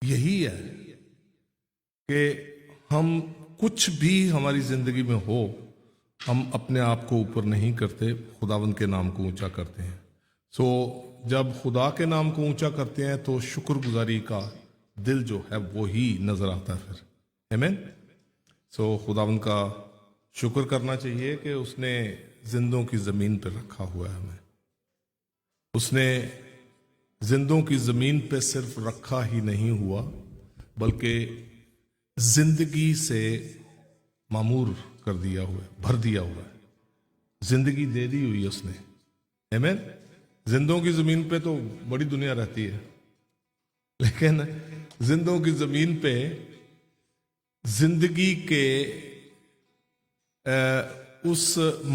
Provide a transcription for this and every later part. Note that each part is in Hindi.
यही है कि हम कुछ भी हमारी जिंदगी में हो, हम अपने आप को ऊपर नहीं करते, खुदावंद के नाम को ऊंचा करते हैं। जब खुदा के नाम को ऊंचा करते हैं तो शुक्रगुजारी का दिल जो है वो ही नजर आता है फिर। आमीन। खुदावंद का शुक्र करना चाहिए कि उसने जिंदों की जमीन पर रखा हुआ है हमें। उसने जिंदों की जमीन पे सिर्फ रखा ही नहीं हुआ, बल्कि जिंदगी से मामूर कर दिया हुआ है, भर दिया हुआ है, जिंदगी दे दी हुई है उसने। आमीन। जिंदों की जमीन पे तो बड़ी दुनिया रहती है, लेकिन जिंदों की जमीन पे जिंदगी के उस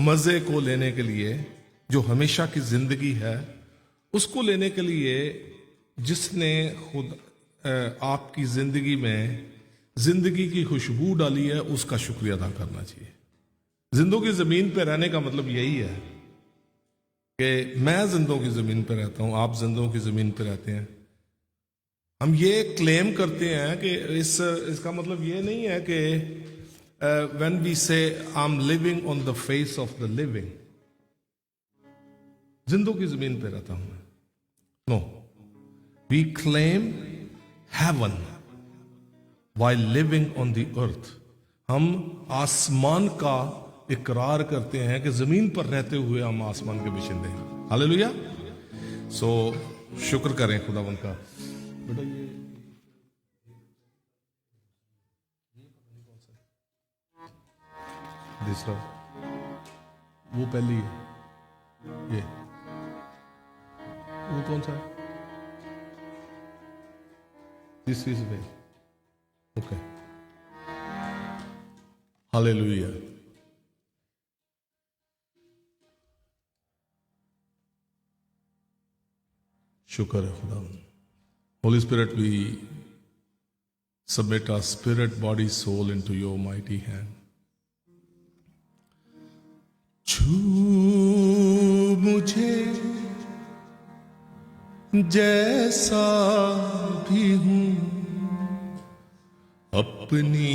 मजे को लेने के लिए, जो हमेशा की जिंदगी है, उसको लेने के लिए जिसने खुद आपकी जिंदगी में जिंदगी की खुशबू डाली है, उसका शुक्रिया अदा करना चाहिए। जिंदों की जमीन पे रहने का मतलब यही है कि मैं जिंदों की जमीन पे रहता हूं, आप जिंदों की जमीन पे रहते हैं। हम ये क्लेम करते हैं कि इसका मतलब ये नहीं है कि when we say I am living on the face of the living, जिंदों की जमीन पे रहता हूं। No, we claim heaven while living on the earth। हम आसमान का इकरार करते हैं कि जमीन पर रहते हुए हम आसमान के बाशिंदे हैं। हालेलुया। शुक्र करें खुदावंद का। बेटा ये दूसरा, वो पहली है, ये वो कौन सा है? This is way. Okay, hallelujah. शुक्र है खुदा। Holy spirit, we submit our spirit, body, soul into your mighty hand. छू मुझे जैसा भी हूं, अपनी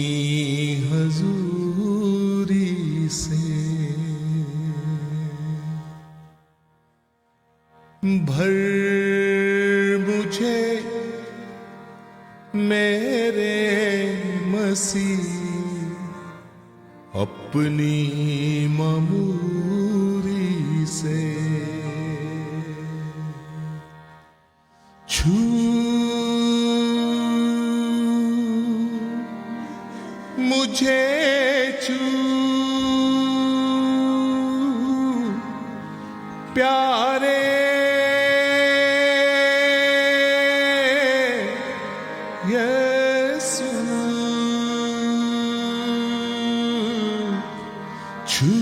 हजूरी से भर मुझे मेरे मसीह, अपनी मामूरी से छू मुझे, छू प्यारे यीशु, छू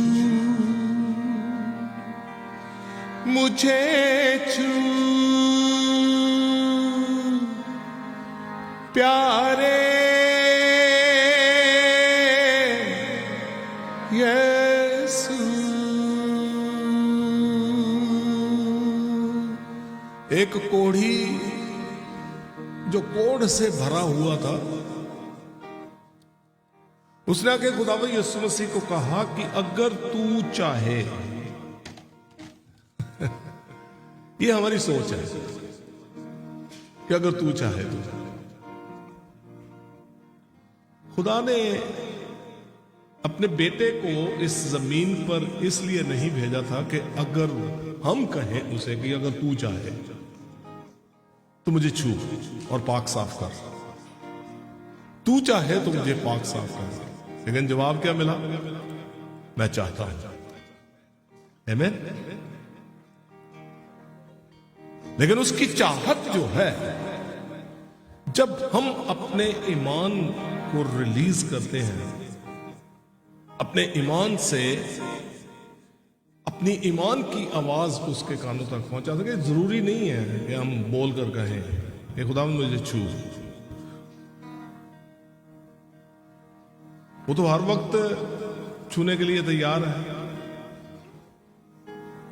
मुझे, छू प्यारे यीशु। एक कोढ़ी जो कोढ़ से भरा हुआ था, उसने आके खुदावंद यीशु मसीह को कहा कि अगर तू चाहे ये हमारी सोच है कि अगर तू चाहे तो। खुदा ने अपने बेटे को इस जमीन पर इसलिए नहीं भेजा था कि अगर हम कहें उसे कि अगर तू चाहे तो मुझे छू और पाक साफ कर, तू चाहे तो मुझे पाक साफ कर। लेकिन जवाब क्या मिला? मैं चाहता हूं। आमीन। लेकिन उसकी चाहत जो है, जब हम अपने ईमान को रिलीज करते हैं, अपने ईमान से अपनी ईमान की आवाज उसके कानों तक पहुंचा सके। जरूरी नहीं है कि हम बोल कर कहें कि खुदावंद मुझे छू। वो तो हर वक्त छूने के लिए तैयार है,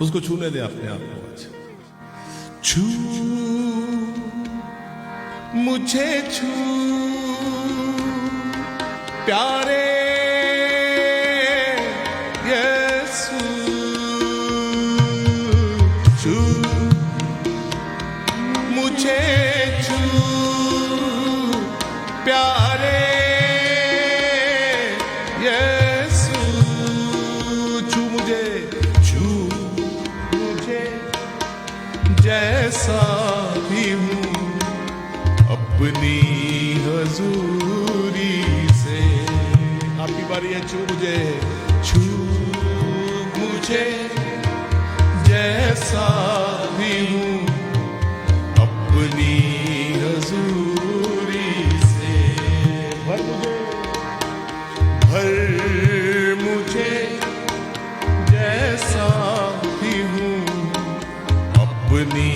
उसको छूने दे अपने आप को। छू मुझे छू प्यारे यीशु, छू मुझे छू प्यारे यीशु, छू मुझे जैसा भी हूँ अपनी हजूरी से। आपकी बारी है, छू मुझे जैसा भी हूँ अपनी हजूरी से। भर मुझे जैसा भी हूँ अपनी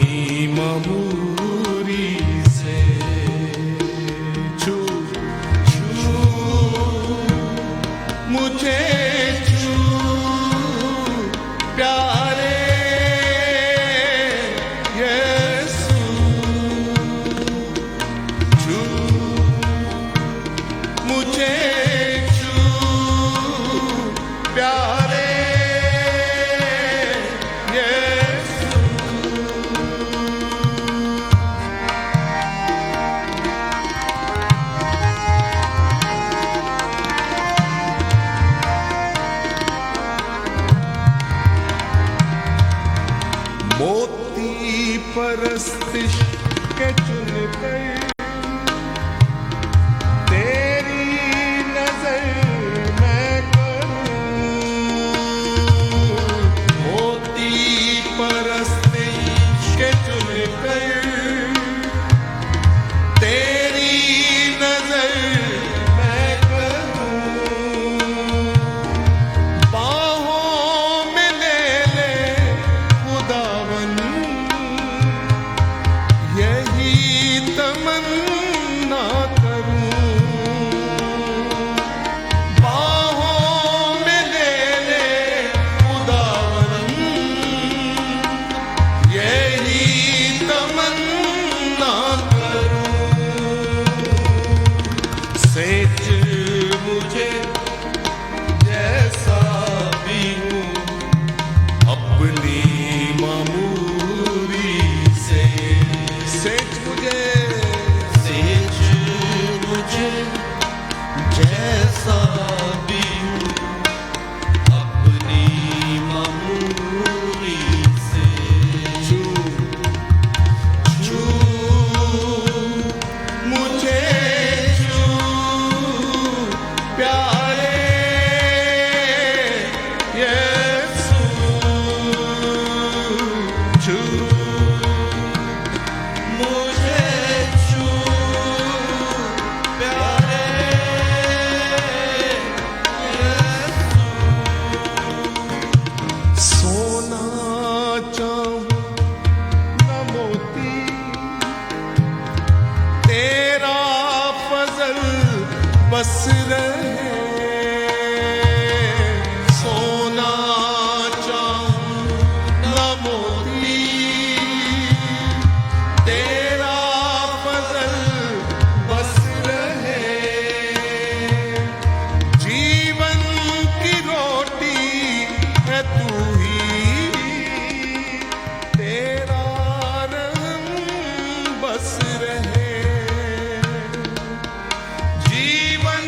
ममूरी से। छू मुझे छू प्यारे यीशु, छू मुझे छू प्यारे मोती परस्तिश के चुनकर तेरी नजर मैं करूं। मोती परस्तिश के चुनकर तेरी नजर मैं करूं। बाहों में ले ले खुदावन, यही तमन्ना करूं। बाहों में ले ले खुदावन, यही तमन्ना करूं। सेज मुझे जैसा भी हूँ अपनी मामूली से। सेज मुझे जैसा भी हूँ अपनी मामूली से। छू मुझे छू प्यारे यीशु, छू मुझे छू प्यारे यीशु। सोना चाहूं न मोती, तेरा फजल बस रहे। सोना चाहूं न मोती, तेरा फजल बस रहे। जीवन की रोटी है तू ही, तेरा रहम बस रहे। जीवन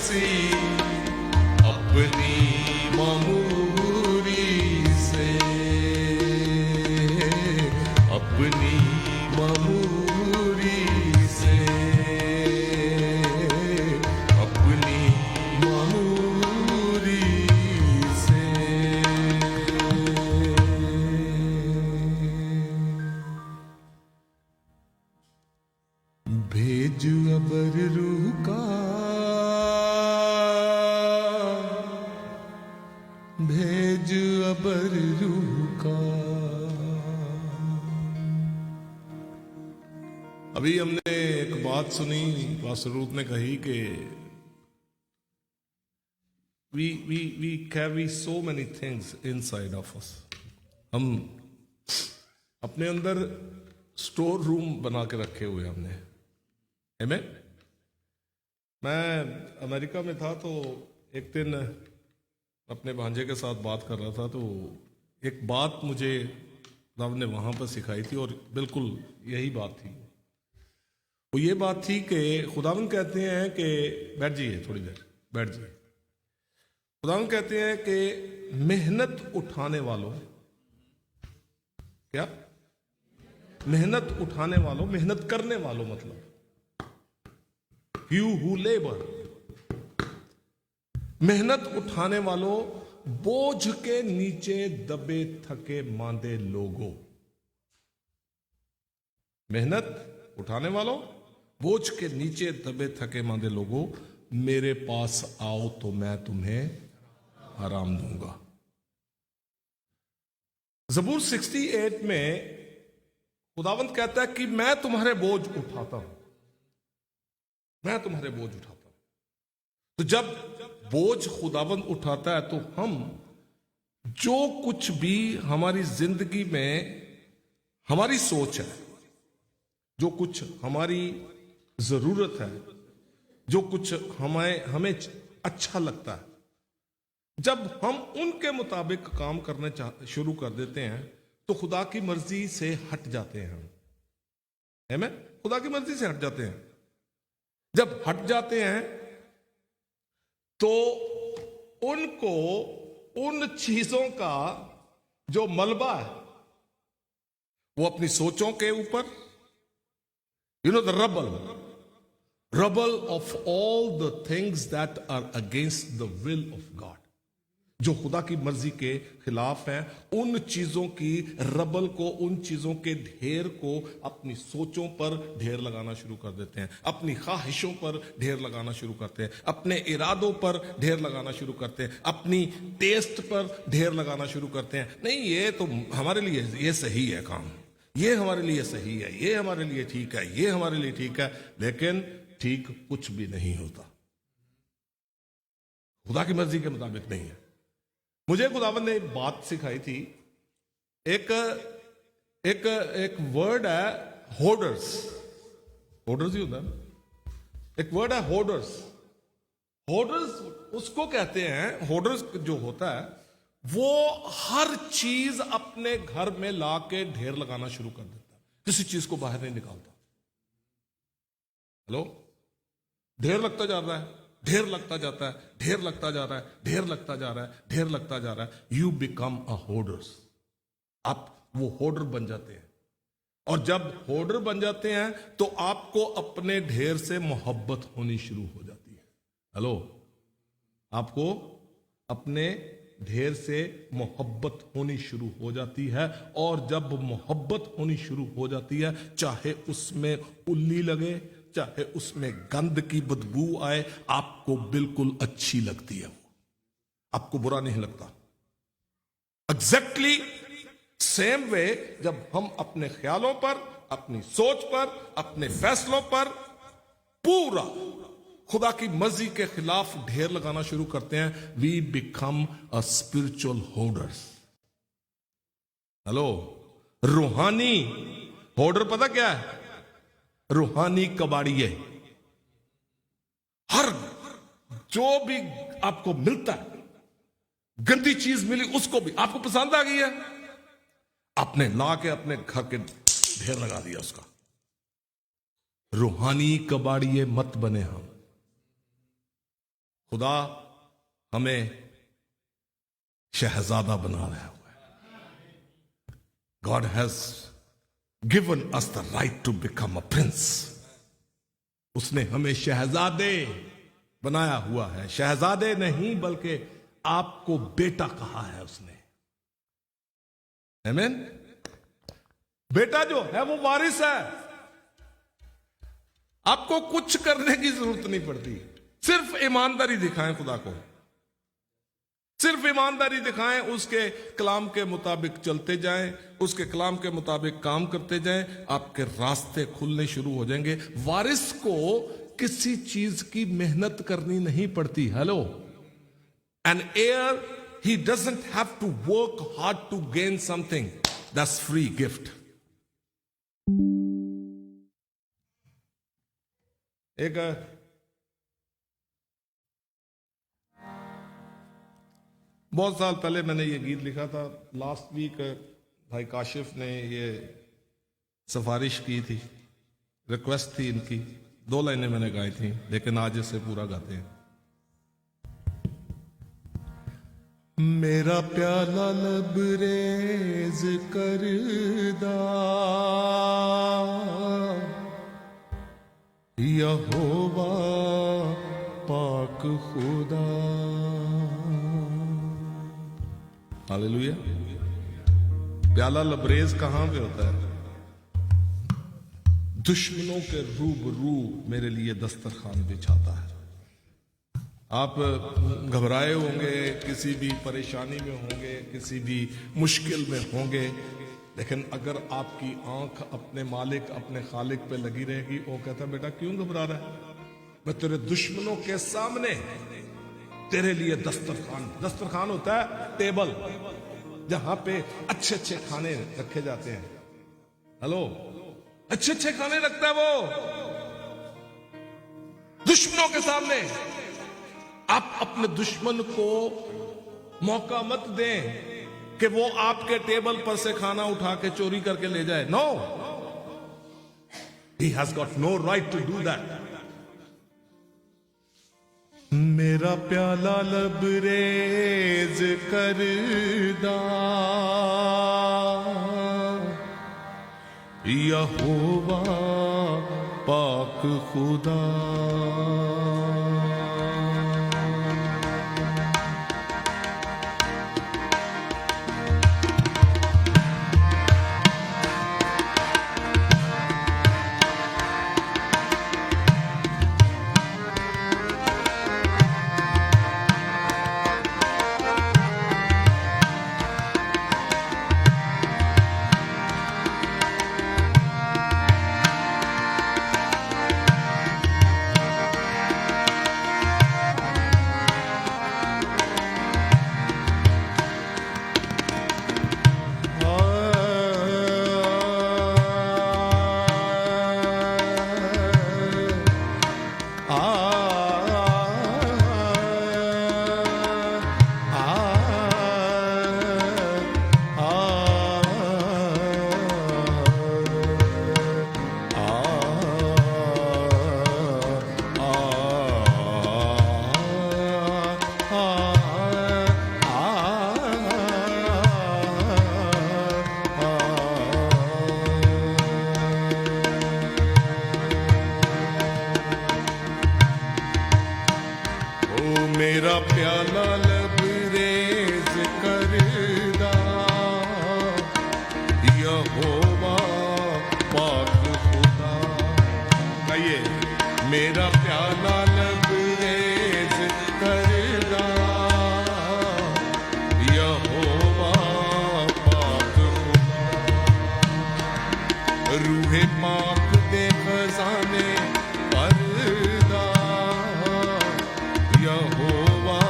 सी अपनी मामूरी से, अपनी मामूरी से, अपनी मामूरी से। भेज अबर रूह का, भेज अबर रूह का। अभी हमने एक बात सुनी, पास्टर रूथ ने कही कि we carry so many things inside of us. हम अपने अंदर स्टोर रूम बना के रखे हुए हमने। आमीन। मैं अमेरिका में था तो एक दिन अपने भांजे के साथ बात कर रहा था, तो एक बात मुझे रब ने वहां पर सिखाई थी और बिल्कुल यही बात थी। वो ये बात थी कि खुदावंद कहते हैं कि बैठ जाइए, थोड़ी देर बैठ जाइए। खुदावंद कहते हैं कि मेहनत उठाने वालों, क्या मेहनत उठाने वालों, मेहनत करने वालों, मतलब यू हु लेबर, मेहनत उठाने वालों, बोझ के नीचे दबे थके मांदे लोगों। मेहनत उठाने वालों, बोझ के नीचे दबे थके मांदे लोगों, मेरे पास आओ तो मैं तुम्हें आराम दूंगा। ज़बूर 68 में खुदावंत कहता है कि मैं तुम्हारे बोझ उठाता हूं, मैं तुम्हारे बोझ उठाता हूं। तो जब बोझ खुदावंत उठाता है तो हम जो कुछ भी हमारी जिंदगी में हमारी सोच है, जो कुछ हमारी जरूरत है, जो कुछ हमें अच्छा लगता है, जब हम उनके मुताबिक काम करने शुरू कर देते हैं तो खुदा की मर्जी से हट जाते हैं हम। आमीन। खुदा की मर्जी से हट जाते हैं। जब हट जाते हैं तो उनको, उन चीजों का जो मलबा है वो अपनी सोचों के ऊपर, you know the rubble of all the things that are against the will of God, जो खुदा की मर्जी के खिलाफ है, उन चीजों की रबल को, उन चीजों के ढेर को अपनी सोचों पर ढेर लगाना शुरू कर देते हैं, अपनी ख्वाहिशों पर ढेर लगाना शुरू करते हैं, अपने इरादों पर ढेर लगाना शुरू करते हैं, अपनी टेस्ट पर ढेर लगाना शुरू करते हैं। नहीं, ये तो हमारे लिए ये सही है काम, ये हमारे लिए सही है, ये हमारे लिए ठीक है, ये हमारे लिए ठीक है, लेकिन ठीक कुछ भी नहीं होता, खुदा की मर्जी के मुताबिक नहीं है। मुझे खुदावंद ने एक बात सिखाई थी। एक एक एक वर्ड है होर्डर्स, होर्डर्स ही होता है। एक वर्ड है होर्डर्स। होर्डर्स उसको कहते हैं, होर्डर्स जो होता है वो हर चीज अपने घर में ला के ढेर लगाना शुरू कर देता है, किसी चीज को बाहर नहीं निकालता। हेलो, ढेर लगता जा रहा है, ढेर लगता जाता है, ढेर लगता जा रहा है, ढेर लगता जा रहा है, ढेर लगता जा रहा है। You become a hoarders. आप वो होर्डर बन जाते हैं, और जब होर्डर बन जाते हैं तो आपको अपने ढेर से मोहब्बत होनी शुरू हो जाती है। हेलो, आपको अपने ढेर से मोहब्बत होनी शुरू हो जाती है, और जब मोहब्बत होनी शुरू हो जाती है, चाहे उसमें उल्ली लगे, चाहे उसमें गंद की बदबू आए, आपको बिल्कुल अच्छी लगती है, वो आपको बुरा नहीं लगता। एग्जैक्टली सेम वे, जब हम अपने ख्यालों पर, अपनी सोच पर, अपने फैसलों पर पूरा खुदा की मर्जी के खिलाफ ढेर लगाना शुरू करते हैं, we become a spiritual hoarders. Hello, रूहानी होर्डर पता क्या है? रूहानी कबाड़िए। हर जो भी आपको मिलता है, गंदी चीज मिली उसको भी आपको पसंद आ गई है, आपने ला के अपने घर के ढेर लगा दिया उसका। रूहानी कबाड़िए मत बने हम। खुदा हमें शहजादा बना रहा हुआ है. God has given us the right to become a prince. उसने हमें शहजादे बनाया हुआ है. शहजादे नहीं बल्कि आपको बेटा कहा है उसने. आमीन. बेटा जो है वो वारिस है. आपको कुछ करने की जरूरत नहीं पड़ती. सिर्फ ईमानदारी दिखाएं खुदा को. सिर्फ ईमानदारी दिखाएं. उसके कलाम के मुताबिक चलते जाएं. उसके कलाम के मुताबिक काम करते जाएं. आपके रास्ते खुलने शुरू हो जाएंगे. वारिस को किसी चीज की मेहनत करनी नहीं पड़ती. Hello. And here he doesn't have to work hard to gain something. That's free gift. एक बहुत साल पहले मैंने ये गीत लिखा था. लास्ट वीक भाई काशिफ ने ये सिफारिश की थी. रिक्वेस्ट थी इनकी. 2 लाइनें मैंने गाई थी लेकिन आज इसे पूरा गाते हैं. मेरा प्याला लबरेज करदा यहोवा पाक खुदा. हालेलुया. प्याला लबरेज कहां पे होता है? दुश्मनों के रूबरू मेरे लिए दस्तरखान बिछाता है. आप घबराए होंगे, किसी भी परेशानी में होंगे, किसी भी मुश्किल में होंगे, लेकिन अगर आपकी आंख अपने मालिक अपने खालिक पे लगी रहेगी, वो कहता बेटा क्यों घबरा रहा है? मैं तेरे दुश्मनों के सामने तेरे लिए दस्तरखान. दस्तरखान होता है टेबल जहां पे अच्छे अच्छे खाने रखे जाते हैं. हेलो. अच्छे अच्छे खाने रखता है वो दुश्मनों के सामने. आप अपने दुश्मन को मौका मत दें कि वो आपके टेबल पर से खाना उठा के चोरी करके ले जाए. No. He has got no right to do that. मेरा प्याला लबरेज करदा यहोवा पाक खुदा. मेरा प्याला लबरेज करदा यहोवा पाक खुदा. कहिए मेरा प्याला लबरेज करदा यहोवा पाक खुदा. रूहे पाक दे खजाने परदा यहोवा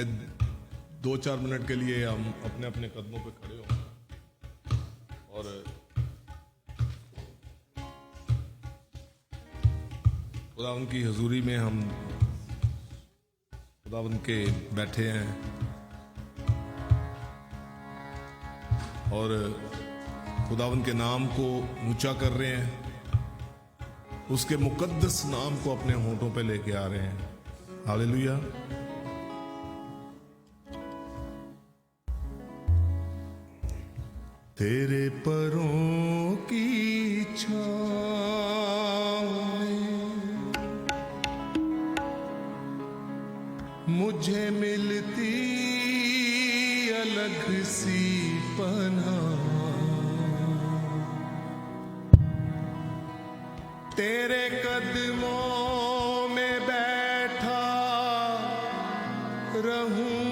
2-4 मिनट के लिए हम अपने अपने कदमों पे खड़े हों और खुदावन की हजूरी में हम खुदावन के बैठे हैं और खुदावन के नाम को ऊंचा कर रहे हैं, उसके मुकद्दस नाम को अपने होंठों पे लेके आ रहे हैं। हालेलुया। तेरे परों की छाँव में मुझे मिलती अलग सी पनाह, तेरे कदमों में बैठा रहूं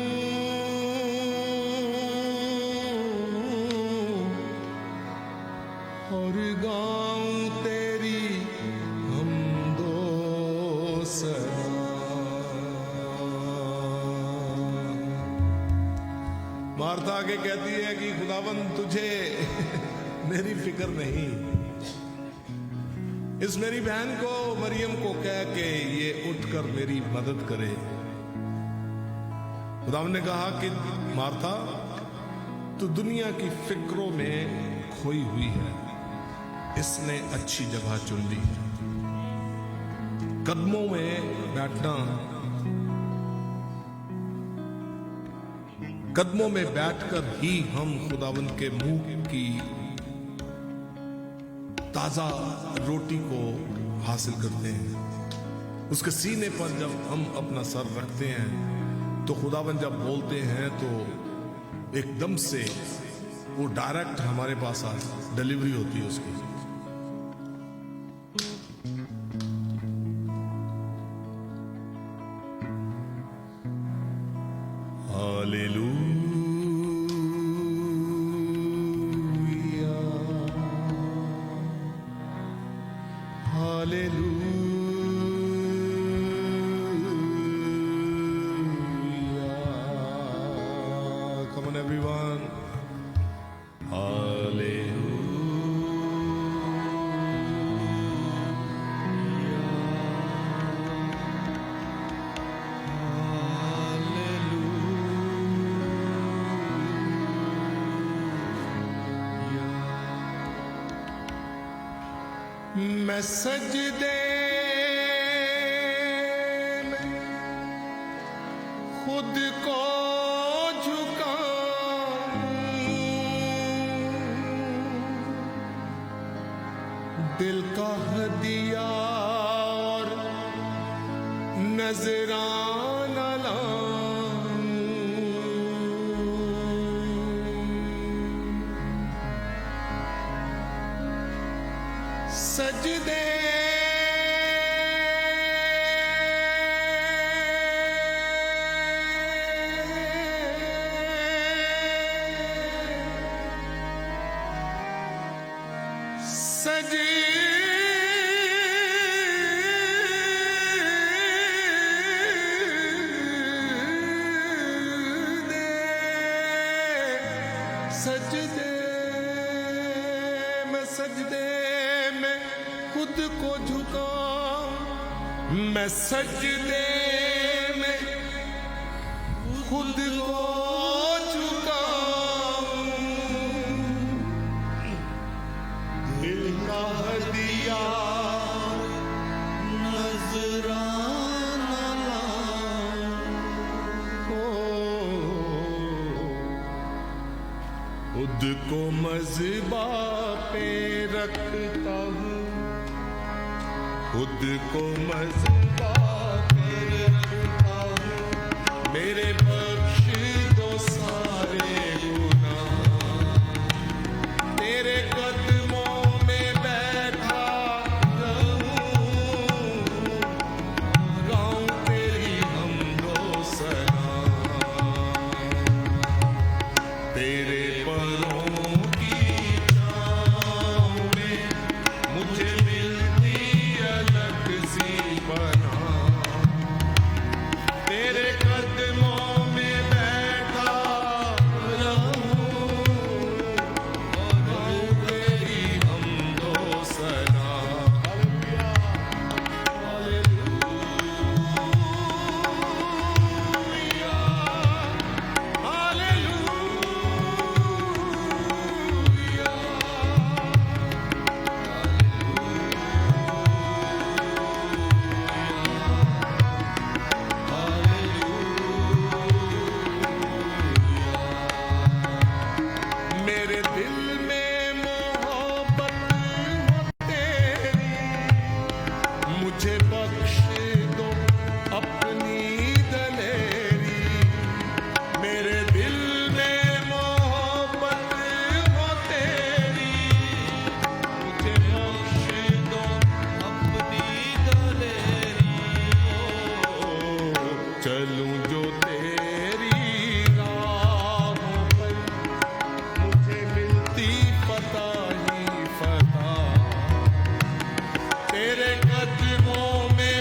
और गाऊं तेरी हमदो सना। मार्था आगे कहती है कि खुदावन तुझे मेरी फिक्र नहीं। इस मेरी बहन को मरियम को कह के ये उठकर मेरी मदद करे। खुदावन ने कहा कि मार्था तू दुनिया की फिक्रों में खोई हुई है, इसने अच्छी जगह चुन ली। कदमों में बैठना, कदमों में बैठकर ही हम खुदावन के मुंह की ताजा रोटी को हासिल करते हैं। उसके सीने पर जब हम अपना सर रखते हैं तो खुदावन जब बोलते हैं तो एकदम से वो डायरेक्ट हमारे पास आ डिलीवरी होती है उसकी। Hallelujah, hallelujah. Come on everyone. मैं सजदे में खुद को झुकाऊं, दिल का हदिया और नजराना लाऊं। सजदे सजदे मैं सजदे में खुद को झुकाऊं, मैं सजदे में खुद को झुकाऊं, दिल का हदिया नजराना खुद को मज़बा पे रखता हूँ, खुद को मज़बा पे रखता हूँ, मेरे बख्श दो सारे गुनाह, तेरे कदमों में बैठा रहूं, गाऊं तेरी हमदो सना। तेरे तेरे कदमों मुझे बख्श दो अपनी दलेरी, मेरे दिल में मोहब्बत हो तेरी, मुझे बख्श दो अपनी दलेरी, चलूं जो तेरी राहों पर, मुझे मिलती फता ही फता, तेरे कदमों में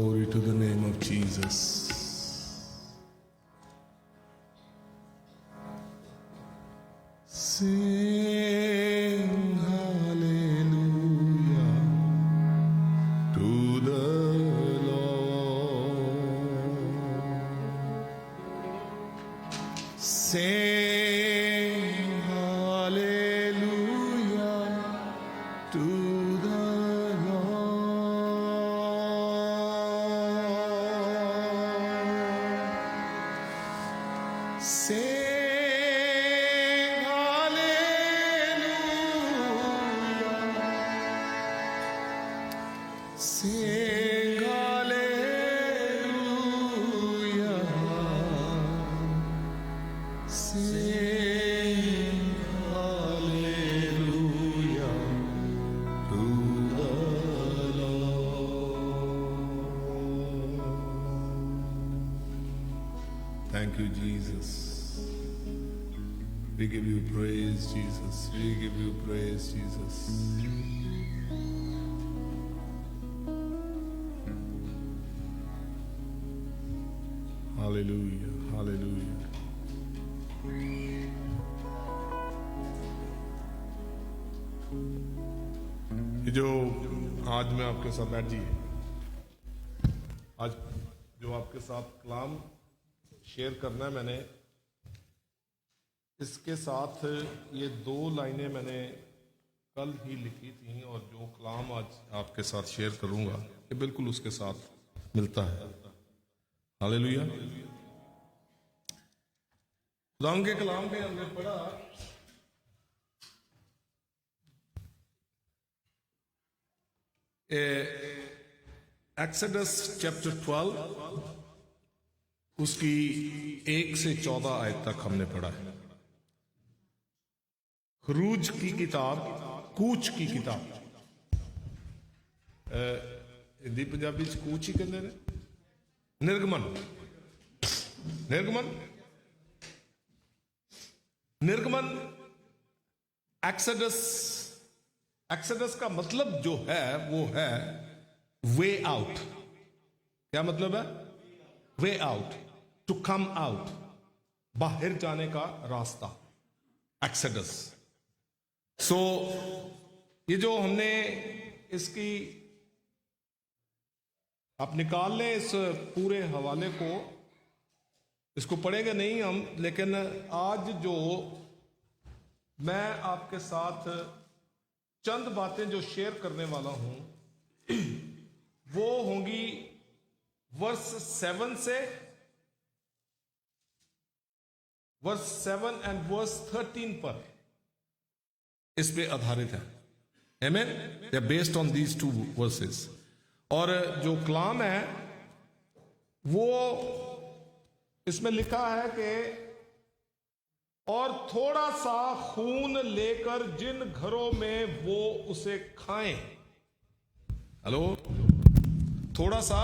Glory to the name of Jesus. Sing hallelujah to the Lord. Sing hallelujah to the Lord. Sing Sing hallelujah, sing hallelujah to the Lord. Thank you, Jesus. We give you praise, Jesus. We give you praise, Jesus. Hallelujah hallelujah. ये जो आज मैं आपके साथ बैठी है, आज जो आपके साथ कलाम शेयर करना है मैंने, इसके साथ ये 2 लाइनें मैंने कल ही लिखी थी और जो कलाम आज आपके साथ शेयर करूंगा ये बिल्कुल उसके साथ मिलता है। हालेलुया। खुदावंद के कलाम में हमने पढ़ा एक्सोडस चैप्टर 12 उसकी 1 से 14 आयत तक हमने पढ़ा है। खरूज की किताब, कूच की किताब, हिंदी पंजाबी च कूच ही कहते हैं, निर्गमन, निर्गमन, निर्गमन, एक्सोडस। एक्सोडस का मतलब जो है वो है वे आउट। क्या मतलब है? Way out, to come out, बाहर जाने का रास्ता, एक्सोडस। सो ये जो हमने इसकी, आप निकाल लें इस पूरे हवाले को, इसको पढ़ेंगे नहीं हम, लेकिन आज जो मैं आपके साथ चंद बातें जो शेयर करने वाला हूं वो होंगी वर्स 7 से, वर्स 7 एंड वर्स 13 पर इस पे आधारित है। आमीन। They are based on these 2 verses. और जो कलाम है वो इसमें लिखा है कि और थोड़ा सा खून लेकर जिन घरों में वो उसे खाएं। हेलो, थोड़ा सा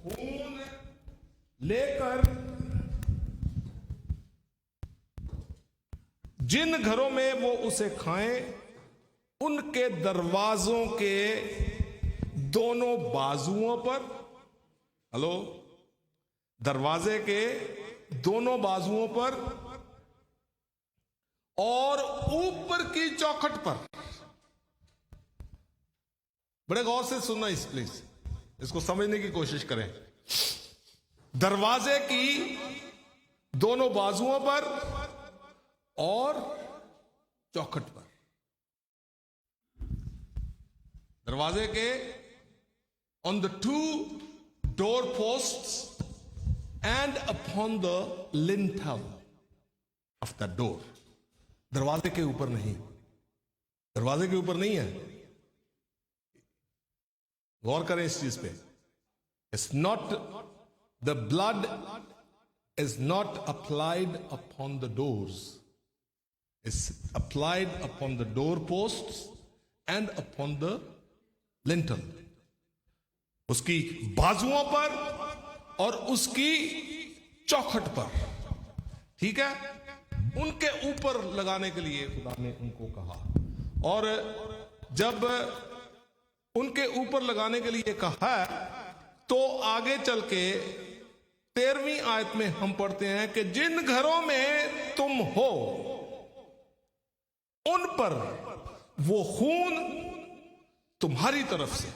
खून लेकर जिन घरों में वो उसे खाएं, उनके दरवाजों के दोनों बाजुओं पर, हेलो, दरवाजे के दोनों बाजुओं पर और ऊपर की चौखट पर। बड़े गौर से सुनना इस प्लीज, इसको समझने की कोशिश करें। दरवाजे की दोनों बाजुओं पर और चौखट पर। दरवाजे के on the 2 door posts and upon the lintel of the door। दरवाजे के ऊपर नहीं, दरवाजे के ऊपर नहीं है। गौर करें इस चीज पे। It's not, the blood is not applied upon the doors, it's applied upon the door posts and upon the lintel. उसकी बाजुओं पर और उसकी चौखट पर, ठीक है, उनके ऊपर लगाने के लिए खुदा ने उनको कहा। और जब उनके ऊपर लगाने के लिए कहा है। तो आगे चल के 13वीं आयत में हम पढ़ते हैं कि जिन घरों में तुम हो उन पर वो खून तुम्हारी तरफ से,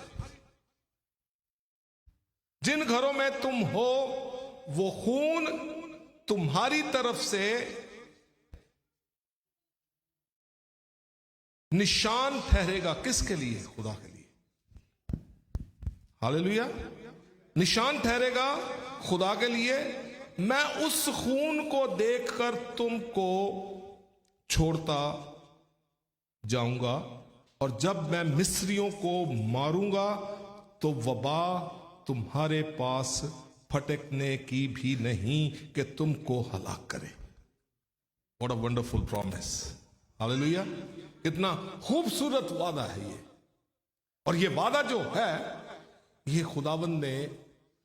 जिन घरों में तुम हो वो खून तुम्हारी तरफ से निशान ठहरेगा। किसके लिए? खुदा के लिए। हालेलुया। निशान ठहरेगा खुदा के लिए। मैं उस खून को देखकर तुमको छोड़ता जाऊंगा, और जब मैं मिस्रियों को मारूंगा तो वबा तुम्हारे पास फटकने की भी नहीं कि तुमको हलाक करे। What a wonderful promise. Hallelujah. कितना खूबसूरत वादा है ये। और ये वादा जो है ये खुदावंद ने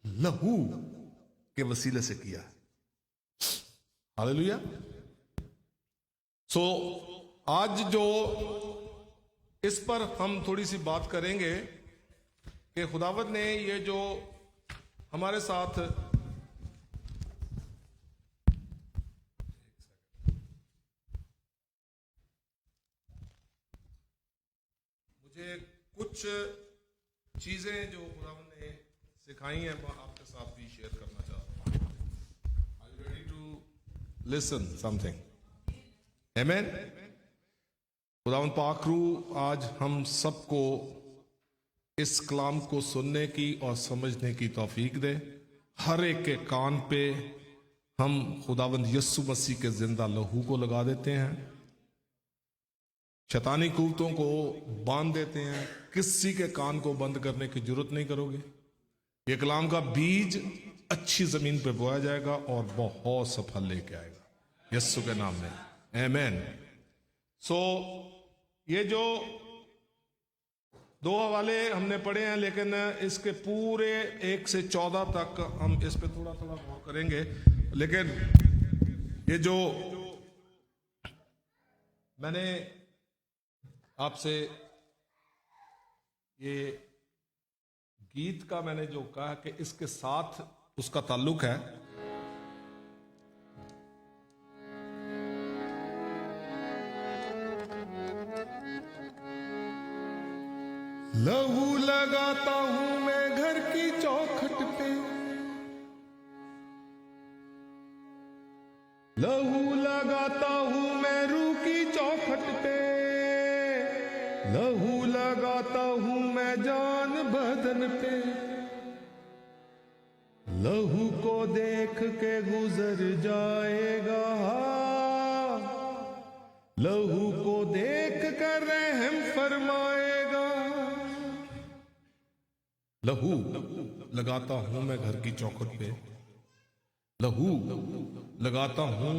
लहू के वसीले से किया है। हालेलुया। सो आज जो इस पर हम थोड़ी सी बात करेंगे कि खुदावंद ने ये जो हमारे साथ मुझे कुछ चीजें जो खुदावंद ने सिखाई हैं मैं आपके साथ भी शेयर करना चाहता हूं। Are you ready to listen something? आमीन। खुदावंद पाक रूह आज हम सबको इस कलाम को सुनने की और समझने की तौफीक दे। हर एक के कान पे हम खुदावंद यीशु मसीह के जिंदा लहू को लगा देते हैं, शैतानी कुव्वतों को बांध देते हैं। किसी के कान को बंद करने की जरूरत नहीं करोगे। ये कलाम का बीज अच्छी जमीन पे बोया जाएगा और बहुत सा फल लेके आएगा यीशु के नाम में। आमीन। सो ये जो 2 हवाले हमने पढ़े हैं, लेकिन इसके पूरे 1 से 14 तक हम इस पे थोड़ा थोड़ा गौर करेंगे। लेकिन ये जो मैंने आपसे ये गीत का मैंने जो कहा कि इसके साथ उसका ताल्लुक है। लहू लगाता हूं मैं घर की चौखट पे, लहू लगाता हूं मैं रूह की चौखट पे, लहू लगाता हूं मैं जान बदन पे, लहू को देख के गुजर जाएगा, लहू को देख कर रहम फरमाएगा। लहू लगाता हूं मैं घर की चौखट पे, लहू लगाता हूं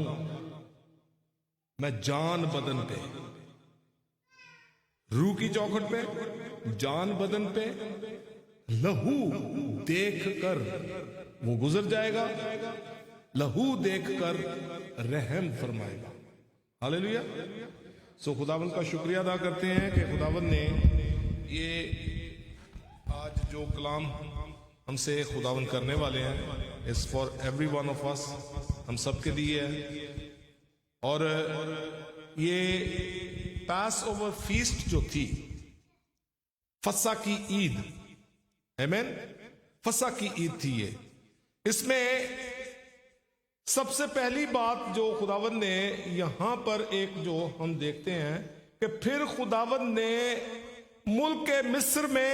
मैं जान बदन पे, रूह की चौखट पे, जान बदन पे, लहू देख कर वो गुजर जाएगा, लहू देख कर रहम फरमाएगा। हालेलुया। सो खुदावंद का शुक्रिया अदा करते हैं कि खुदावंद ने ये आज जो कलाम हमसे खुदावंद करने वाले हैं, इस for every one of us, हम सबके लिए है। और ये पास ओवर फीस्ट जो थी, फसा की ईद, आमीन, फसा की ईद थी ये। इसमें सबसे पहली बात जो खुदावंद ने यहां पर एक जो हम देखते हैं कि फिर खुदावंद ने मुल्क के मिस्र में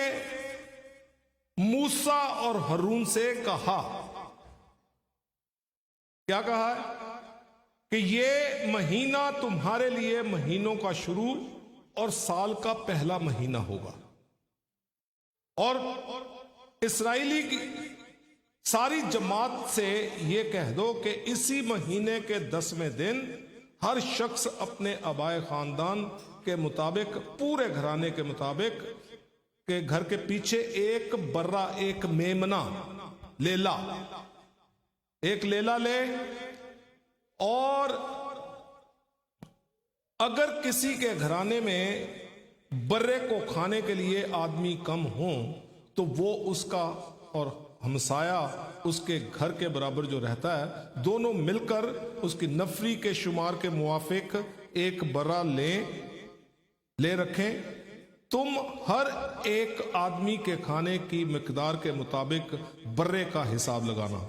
मूसा और हारून से कहा, क्या कहा है कि ये महीना तुम्हारे लिए महीनों का शुरू और साल का पहला महीना होगा, और इस्राएली की सारी जमात से ये कह दो कि इसी महीने के 10वें दिन हर शख्स अपने आबाए खानदान के मुताबिक, पूरे घराने के मुताबिक, के घर के पीछे एक बर्रा, एक मेमना, लेला, एक लेला ले, और अगर किसी के घराने में बर्रे को खाने के लिए आदमी कम हो तो वो उसका और हमसाया उसके घर के बराबर जो रहता है, दोनों मिलकर उसकी नफरी के शुमार के मुआफिक एक बर्रा ले रखें। तुम हर एक आदमी के खाने की मिकदार के मुताबिक बर्रे का हिसाब लगाना।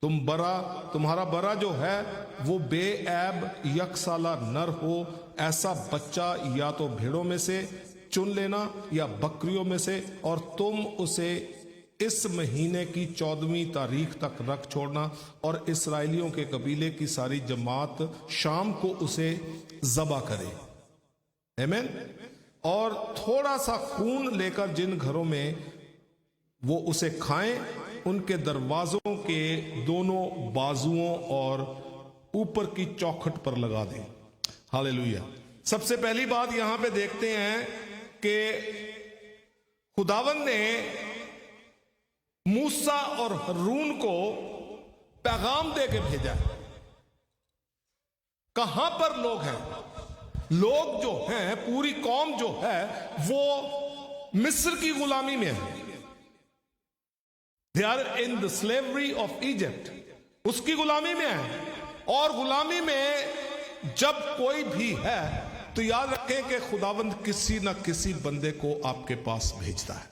तुम्हारा बर्रा जो है वो बेऐब यकसाला नर हो, ऐसा बच्चा या तो भेड़ों में से चुन लेना या बकरियों में से, और तुम उसे इस महीने की 14वीं तारीख तक रख छोड़ना, और इस्राएलियों के कबीले की सारी जमात शाम को उसे ज़बा करे। आमीन। और थोड़ा सा खून लेकर जिन घरों में वो उसे खाएं, उनके दरवाजों के दोनों बाजुओं और ऊपर की चौखट पर लगा दें। हालेलुया। सबसे पहली बात यहां पे देखते हैं कि खुदावंद ने मूसा और हारून को पैगाम दे के भेजा। कहां पर लोग हैं? लोग जो हैं, पूरी कौम जो है वो मिस्र की गुलामी में है। They are in the slavery of Egypt, उसकी गुलामी में है। और गुलामी में जब कोई भी है तो याद रखें कि खुदावंद किसी ना किसी बंदे को आपके पास भेजता है।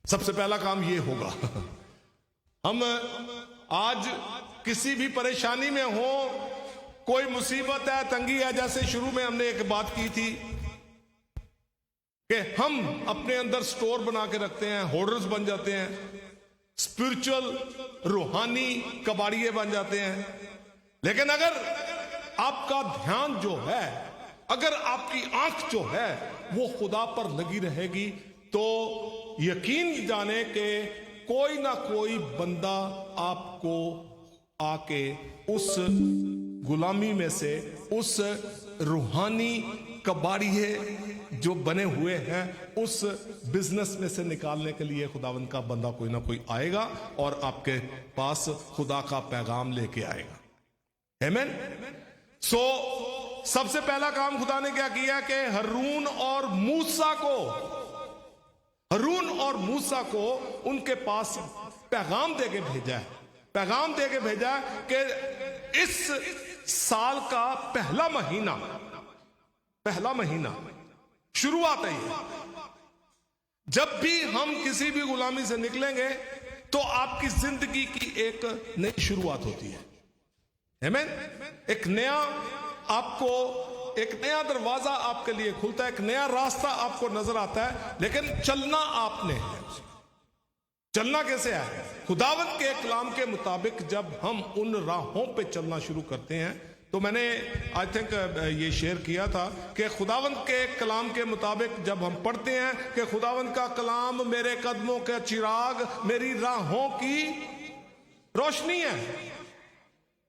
सबसे पहला काम यह होगा। हम आज किसी भी परेशानी में हो, कोई मुसीबत है, तंगी है, जैसे शुरू में हमने एक बात की थी कि हम अपने अंदर स्टोर बना के रखते हैं, होर्डर्स बन जाते हैं, स्पिरिचुअल रूहानी कबाड़िए बन जाते हैं। लेकिन अगर आपका ध्यान जो है, अगर आपकी आंख जो है वो खुदा पर लगी रहेगी, तो यकीन जाने कि कोई ना कोई बंदा आपको आके उस गुलामी में से, उस रूहानी कबाड़िए जो बने हुए हैं, उस बिजनेस में से निकालने के लिए खुदावंद का बंदा कोई ना कोई आएगा और आपके पास खुदा का पैगाम लेके आएगा। आमीन। सो सबसे पहला काम खुदा ने क्या किया कि हारून और मूसा को उनके पास पैगाम देके भेजा है। पैगाम देके भेजा है कि इस साल का पहला महीना शुरुआत है ये। जब भी हम किसी भी गुलामी से निकलेंगे तो आपकी जिंदगी की एक नई शुरुआत होती है। आमीन। एक नया दरवाजा आपके लिए खुलता है, एक नया रास्ता आपको नजर आता है। लेकिन चलना आपने है। चलना कैसे है? खुदावंद के कलाम के मुताबिक जब हम उन राहों पे चलना शुरू करते हैं, तो मैंने आई थिंक ये शेयर किया था कि खुदावंद के कलाम के मुताबिक जब हम पढ़ते हैं कि खुदावंद का कलाम मेरे कदमों का चिराग, मेरी राहों की रोशनी है।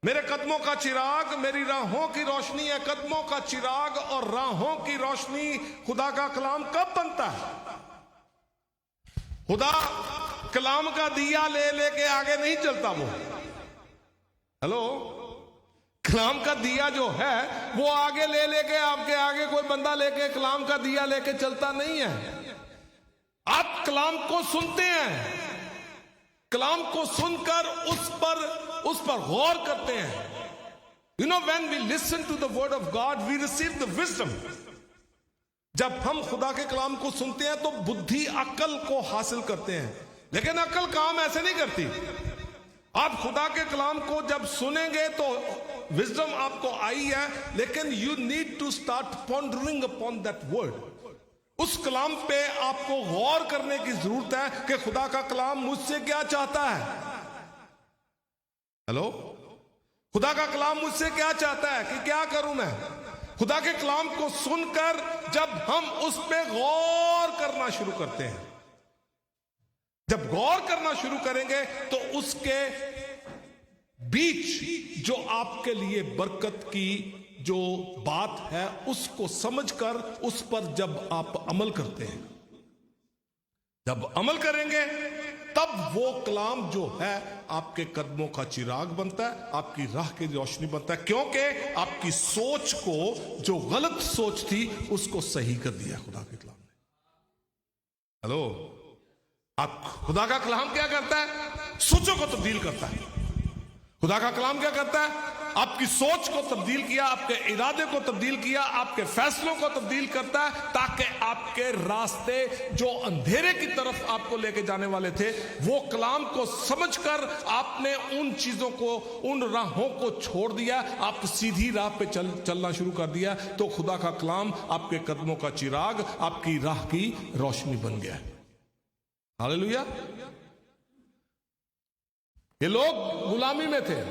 मेरे कदमों का चिराग मेरी राहों की रोशनी है। कदमों का चिराग और राहों की रोशनी खुदा का कलाम कब बनता है? खुदा कलाम का दिया ले लेके आगे नहीं चलता। वो हेलो, कलाम का दिया जो है वो आगे ले लेके, आपके आगे कोई बंदा लेके कलाम का दिया लेके चलता नहीं है। आप कलाम को सुनते हैं, कलाम को सुनकर उस पर गौर करते हैं। You know, when we listen to the word of God we receive the wisdom. जब हम खुदा के कलाम को सुनते हैं तो बुद्धि, अक्ल को हासिल करते हैं। लेकिन अक्ल काम ऐसे नहीं करती। आप खुदा के कलाम को जब सुनेंगे तो विजडम आपको आई है, लेकिन you need to start pondering upon that word. उस कलाम पे आपको गौर करने की जरूरत है कि खुदा का कलाम मुझसे क्या चाहता है। हेलो, खुदा का कलाम मुझसे क्या चाहता है कि क्या करूं मैं। खुदा के कलाम को सुनकर जब हम उस पे गौर करना शुरू करते हैं, जब गौर करना शुरू करेंगे तो उसके बीच जो आपके लिए बरकत की जो बात है उसको समझकर उस पर जब आप अमल करते हैं, जब अमल करेंगे तब वो कलाम जो है आपके कदमों का चिराग बनता है, आपकी राह की रोशनी बनता है, क्योंकि आपकी सोच को, जो गलत सोच थी, उसको सही कर दिया खुदा के कलाम ने। हेलो, आप खुदा का कलाम क्या करता है? सोचों को तब्दील करता है। खुदा का कलाम क्या करता है? आपकी सोच को तब्दील किया, आपके इरादे को तब्दील किया, आपके फैसलों को तब्दील करता है, ताकि आपके रास्ते जो अंधेरे की तरफ आपको लेके जाने वाले थे, वो कलाम को समझकर आपने उन चीजों को, उन राहों को छोड़ दिया, आप सीधी राह पे चलना शुरू कर दिया। तो खुदा का कलाम आपके कदमों का चिराग, आपकी राह की रोशनी बन गया। हालेलुया। ये लोग गुलामी में थे,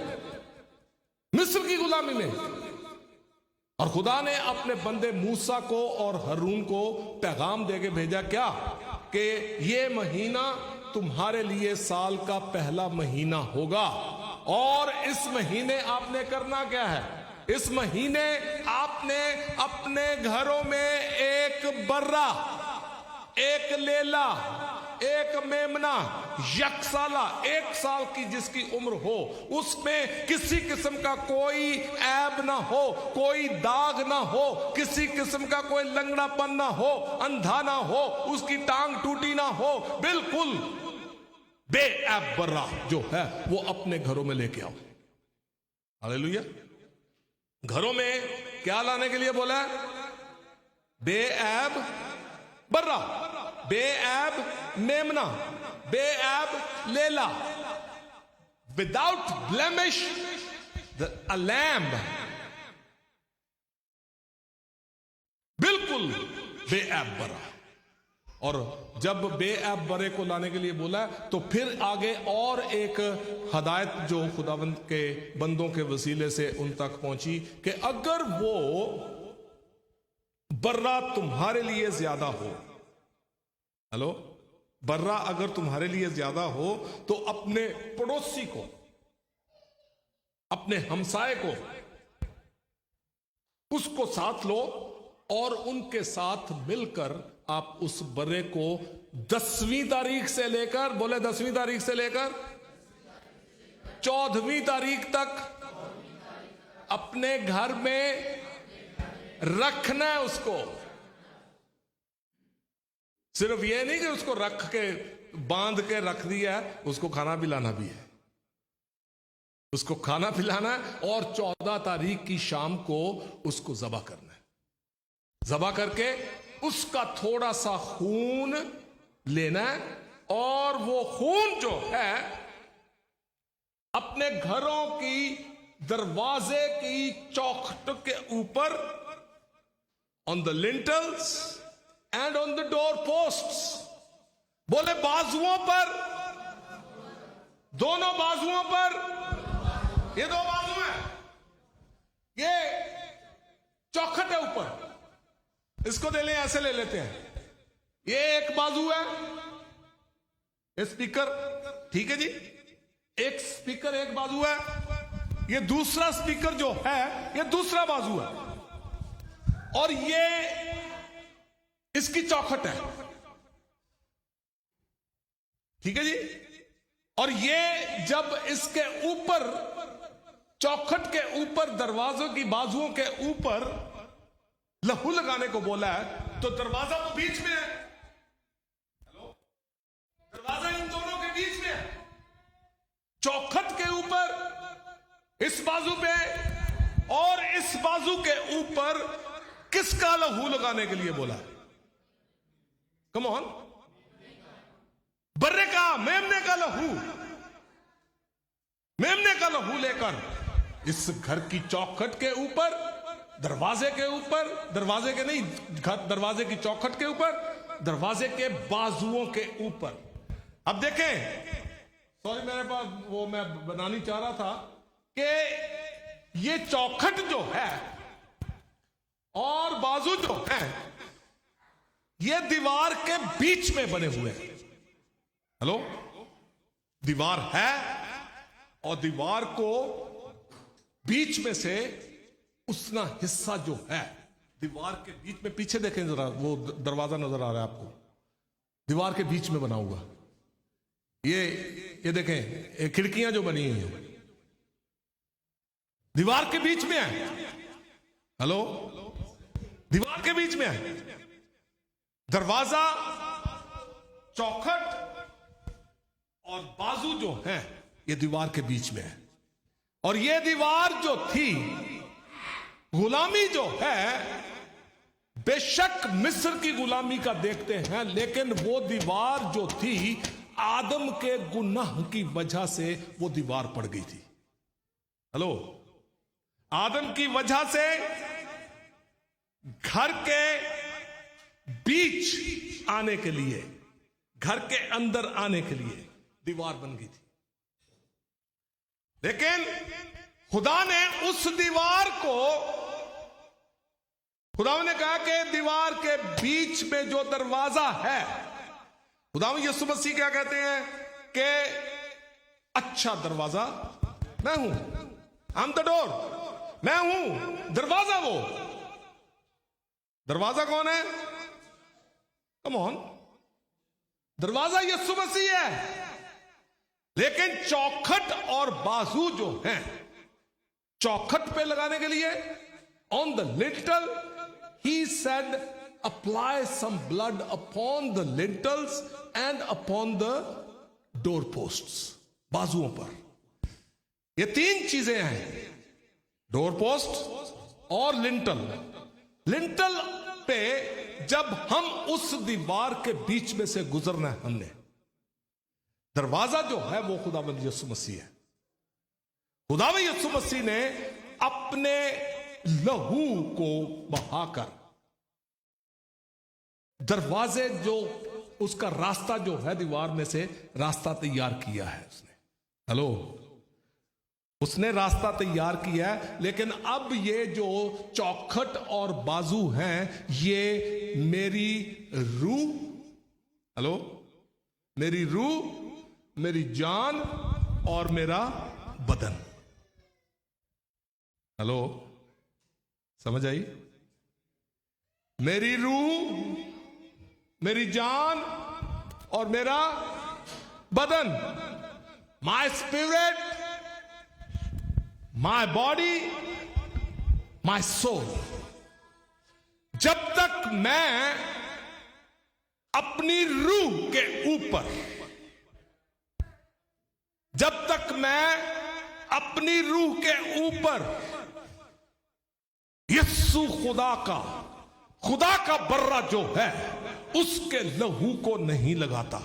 मिस्र की गुलामी में, और खुदा ने अपने बंदे मूसा को और हारून को पैगाम देके भेजा क्या? कि ये महीना तुम्हारे लिए साल का पहला महीना होगा, और इस महीने आपने करना क्या है? इस महीने आपने अपने घरों में एक बर्रा, एक लेला, एक मेमना, यकसाला, 1 साल की जिसकी उम्र हो, उसमें किसी किस्म का कोई ऐब ना हो, कोई दाग ना हो, किसी किस्म का कोई लंगड़ापन ना हो, अंधा ना हो, उसकी टांग टूटी ना हो, बिल्कुल बेऐब बर्रा जो है वो अपने घरों में लेके आओ। हालेलुया। घरों में क्या लाने के लिए बोला है? बेऐब बर्रा, बेऐब मेमना, बेऐब लेला, विदाउट ब्लेमिश अ लैम्ब, बिल्कुल बेऐब बर्रा। और जब बेऐब बरे को लाने के लिए बोला तो फिर आगे और एक हदायत जो खुदावंद के बंदों के वसीले से उन तक पहुंची कि अगर वो बर्रा तुम्हारे लिए ज्यादा हो, हेलो, बर्रा अगर तुम्हारे लिए ज्यादा हो, तो अपने पड़ोसी को, अपने हमसाए को, उसको साथ लो और उनके साथ मिलकर आप उस बर्रे को 10वीं तारीख से लेकर, बोले 10वीं तारीख से लेकर 14वीं तारीख तक अपने घर में रखना है। उसको सिर्फ ये नहीं कि उसको रख के बांध के रख दिया है, उसको खाना पिलाना भी है, उसको खाना पिलाना है, और 14 तारीख की शाम को उसको ज़बह करना है। ज़बह करके उसका थोड़ा सा खून लेना है, और वो खून जो है अपने घरों की दरवाजे की चौखट के ऊपर, on the lintels and on the door posts, बोले बाजुओं पर, दोनों बाजुओं पर, ये 2 बाजू है, ये चौखट है ऊपर, इसको ले लें, ऐसे ले लेते हैं, ये एक बाजू है, ये स्पीकर, ठीक है जी, एक स्पीकर एक बाजू है, ये दूसरा स्पीकर जो है ये दूसरा बाजू है, और ये इसकी चौखट है, ठीक है जी। और ये जब इसके ऊपर, चौखट के ऊपर, दरवाजों की बाजुओं के ऊपर लहू लगाने को बोला है, तो दरवाजा तो बीच में है, हेलो, दरवाजा इन दोनों के बीच में है, चौखट के ऊपर इस बाजू पे और इस बाजू के ऊपर किसका लहू लगाने के लिए बोला? कम ऑन, बर्रे का, मेमने का लहू, मेमने का लहू लेकर इस घर की चौखट के ऊपर, दरवाजे के ऊपर, दरवाजे के नहीं, दरवाजे की चौखट के ऊपर, दरवाजे के बाजुओं के ऊपर। अब देखें, सॉरी मेरे पास वो मैं बनानी चाह रहा था कि ये चौखट जो है और बाजू जो है ये दीवार के बीच में बने हुए हैं। हेलो, दीवार है और दीवार को बीच में से उसना हिस्सा जो है दीवार के बीच में, पीछे देखें जरा, वो दरवाजा नजर आ रहा है आपको, दीवार के बीच में बना हुआ, ये देखें, ये खिड़कियां जो बनी हुई हैं दीवार के बीच में है। हेलो, दीवार के बीच में है। दरवाजा, चौखट और बाजू जो है ये दीवार के बीच में है। और ये दीवार जो थी, गुलामी जो है, बेशक मिस्र की गुलामी का देखते हैं, लेकिन वो दीवार जो थी आदम के गुनाह की वजह से वो दीवार पड़ गई थी। हेलो, आदम की वजह से घर के बीच आने के लिए, घर के अंदर आने के लिए दीवार बन गई थी। लेकिन खुदा ने उस दीवार को, खुदा ने कहा कि दीवार के बीच में जो दरवाजा है, खुदा यीशु मसीह क्या कहते हैं कि अच्छा दरवाजा मैं हूं, आई एम द डोर, मैं हूं दरवाजा। वो दरवाजा कौन है? कम ऑन, दरवाजा यीशु मसीह है। लेकिन चौखट और बाजू जो हैं, चौखट पे लगाने के लिए on the lintel he said apply some blood upon the lintels and upon the doorposts, बाजुओं पर। ये तीन चीजें हैं, डोरपोस्ट और लिंटल। लिंटल पे जब हम उस दीवार के बीच में से गुजरना है हमने, दरवाजा जो है वो खुदावंद यीशु मसीह है। खुदावंद यीशु मसीह ने अपने लहू को बहाकर दरवाजे जो, उसका रास्ता जो है दीवार में से रास्ता तैयार किया है उसने। हेलो, उसने रास्ता तैयार किया है। लेकिन अब ये जो चौखट और बाजू हैं, ये मेरी रूह, हेलो, मेरी रूह, मेरी जान और मेरा बदन। हेलो, समझ आई? मेरी रूह, मेरी जान और मेरा बदन, my spirit, my body, my soul. जब तक मैं अपनी रूह के ऊपर, जब तक मैं अपनी रूह के ऊपर यीशु खुदा का बर्रा जो है उसके लहू को नहीं लगाता,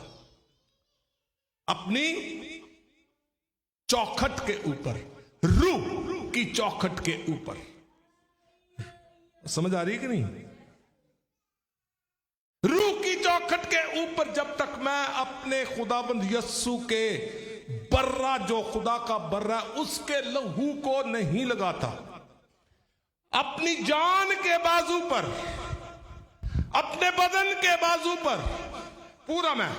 अपनी चौखट के ऊपर, रूह की चौखट के ऊपर। समझ आ रही है कि नहीं? रूह की चौखट के ऊपर जब तक मैं अपने खुदाबंद यीशु के बर्रा, जो खुदा का बर्रा, उसके लहू को नहीं लगाता, अपनी जान के बाजू पर, अपने बदन के बाजू पर पूरा मैं,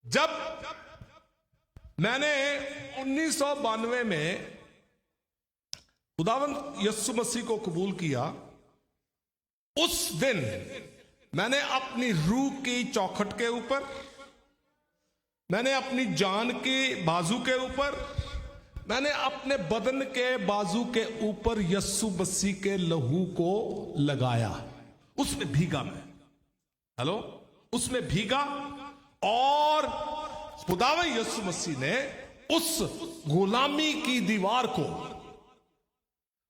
जब मैंने 1992 में खुदावंद यीशु मसीह को कबूल किया, उस दिन मैंने अपनी रूह की चौखट के ऊपर, मैंने अपनी जान की बाजू के ऊपर, मैंने अपने बदन के बाजू के ऊपर यीशु मसीह के लहू को लगाया। उसमें भीगा मैं। हेलो, उसमें भीगा। और खुदावंद यीशु मसीह ने उस गुलामी की दीवार को,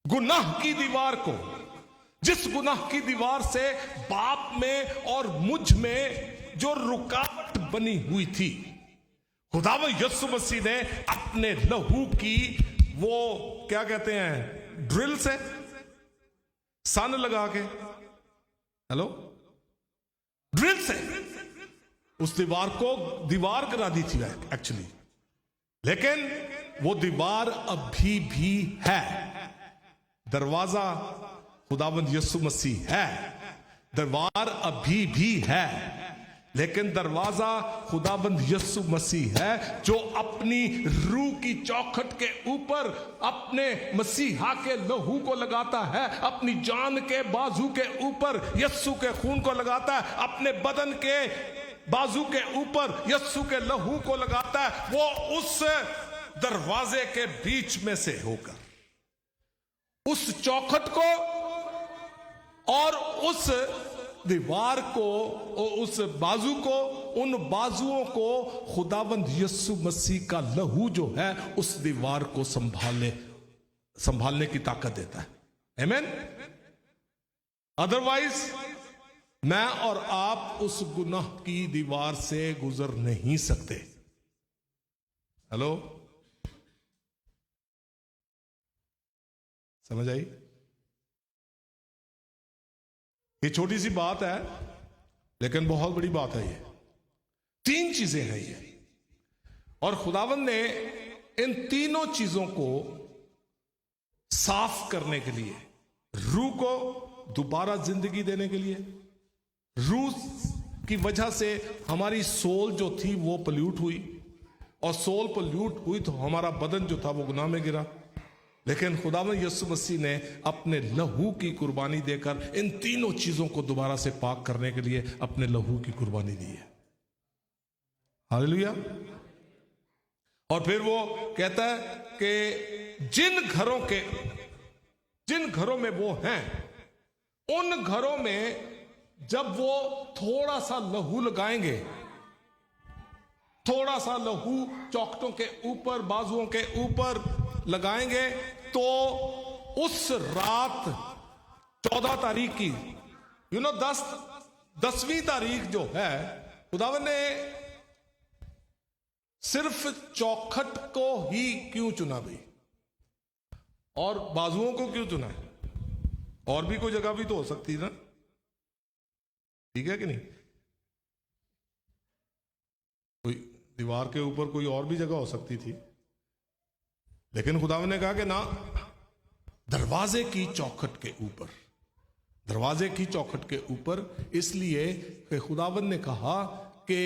गुनाह की दीवार को, जिस गुनाह की दीवार से बाप में और मुझ में जो रुकावट बनी हुई थी, खुदावंद यीशु मसीह ने अपने लहू की, वो क्या कहते हैं, ड्रिल से सन लगा के, हेलो, ड्रिल से उस दीवार को दीवार करा दी थी एक्चुअली। लेकिन वो दीवार अभी भी है। दरवाजा खुदावंद यीशु मसीह है, दरबार अभी भी है, लेकिन दरवाजा खुदाबंद यीशु मसीह है, जो अपनी रूह की चौखट के ऊपर अपने मसीहा के लहू को लगाता है, अपनी जान के बाजू के ऊपर यीशु के खून को लगाता है, अपने बदन के बाजू के ऊपर यस्सु के लहू को लगाता है, वो उस दरवाजे के बीच में से होकर उस चौखट को और उस दीवार को, उस बाजू को, उन बाजुओं को खुदावंद यीशु मसीह का लहू जो है उस दीवार को संभालने की ताकत देता है। आमीन। अदरवाइज मैं और आप उस गुनाह की दीवार से गुजर नहीं सकते। हेलो, समझ आई? ये छोटी सी बात है लेकिन बहुत बड़ी बात है। ये 3 चीजें हैं ये, और खुदावंद ने इन तीनों चीजों को साफ करने के लिए, रूह को दोबारा जिंदगी देने के लिए, रूह की वजह से हमारी सोल जो थी वो पल्यूट हुई, और सोल पल्यूट हुई तो हमारा बदन जो था वो गुनाह में गिरा। लेकिन खुदावंद यीशु मसीह ने अपने लहू की कुर्बानी देकर इन तीनों चीजों को दोबारा से पाक करने के लिए अपने लहू की कुर्बानी दी है। हालेलुया। और फिर वो कहता है कि जिन घरों में वो हैं, उन घरों में जब वो थोड़ा सा लहू लगाएंगे, थोड़ा सा लहू चौखटों के ऊपर, बाजुओं के ऊपर लगाएंगे, तो उस रात 14 तारीख की, 10वीं तारीख जो है, खुदावंद ने सिर्फ चौखट को ही क्यों चुना भाई, और बाजुओं को क्यों चुना है? और भी कोई जगह भी तो हो सकती है ना, ठीक है कि नहीं? कोई दीवार के ऊपर कोई और भी जगह हो सकती थी, लेकिन खुदावंद ने कहा कि ना, दरवाजे की चौखट के ऊपर, दरवाजे की चौखट के ऊपर, इसलिए कि खुदावंद ने कहा कि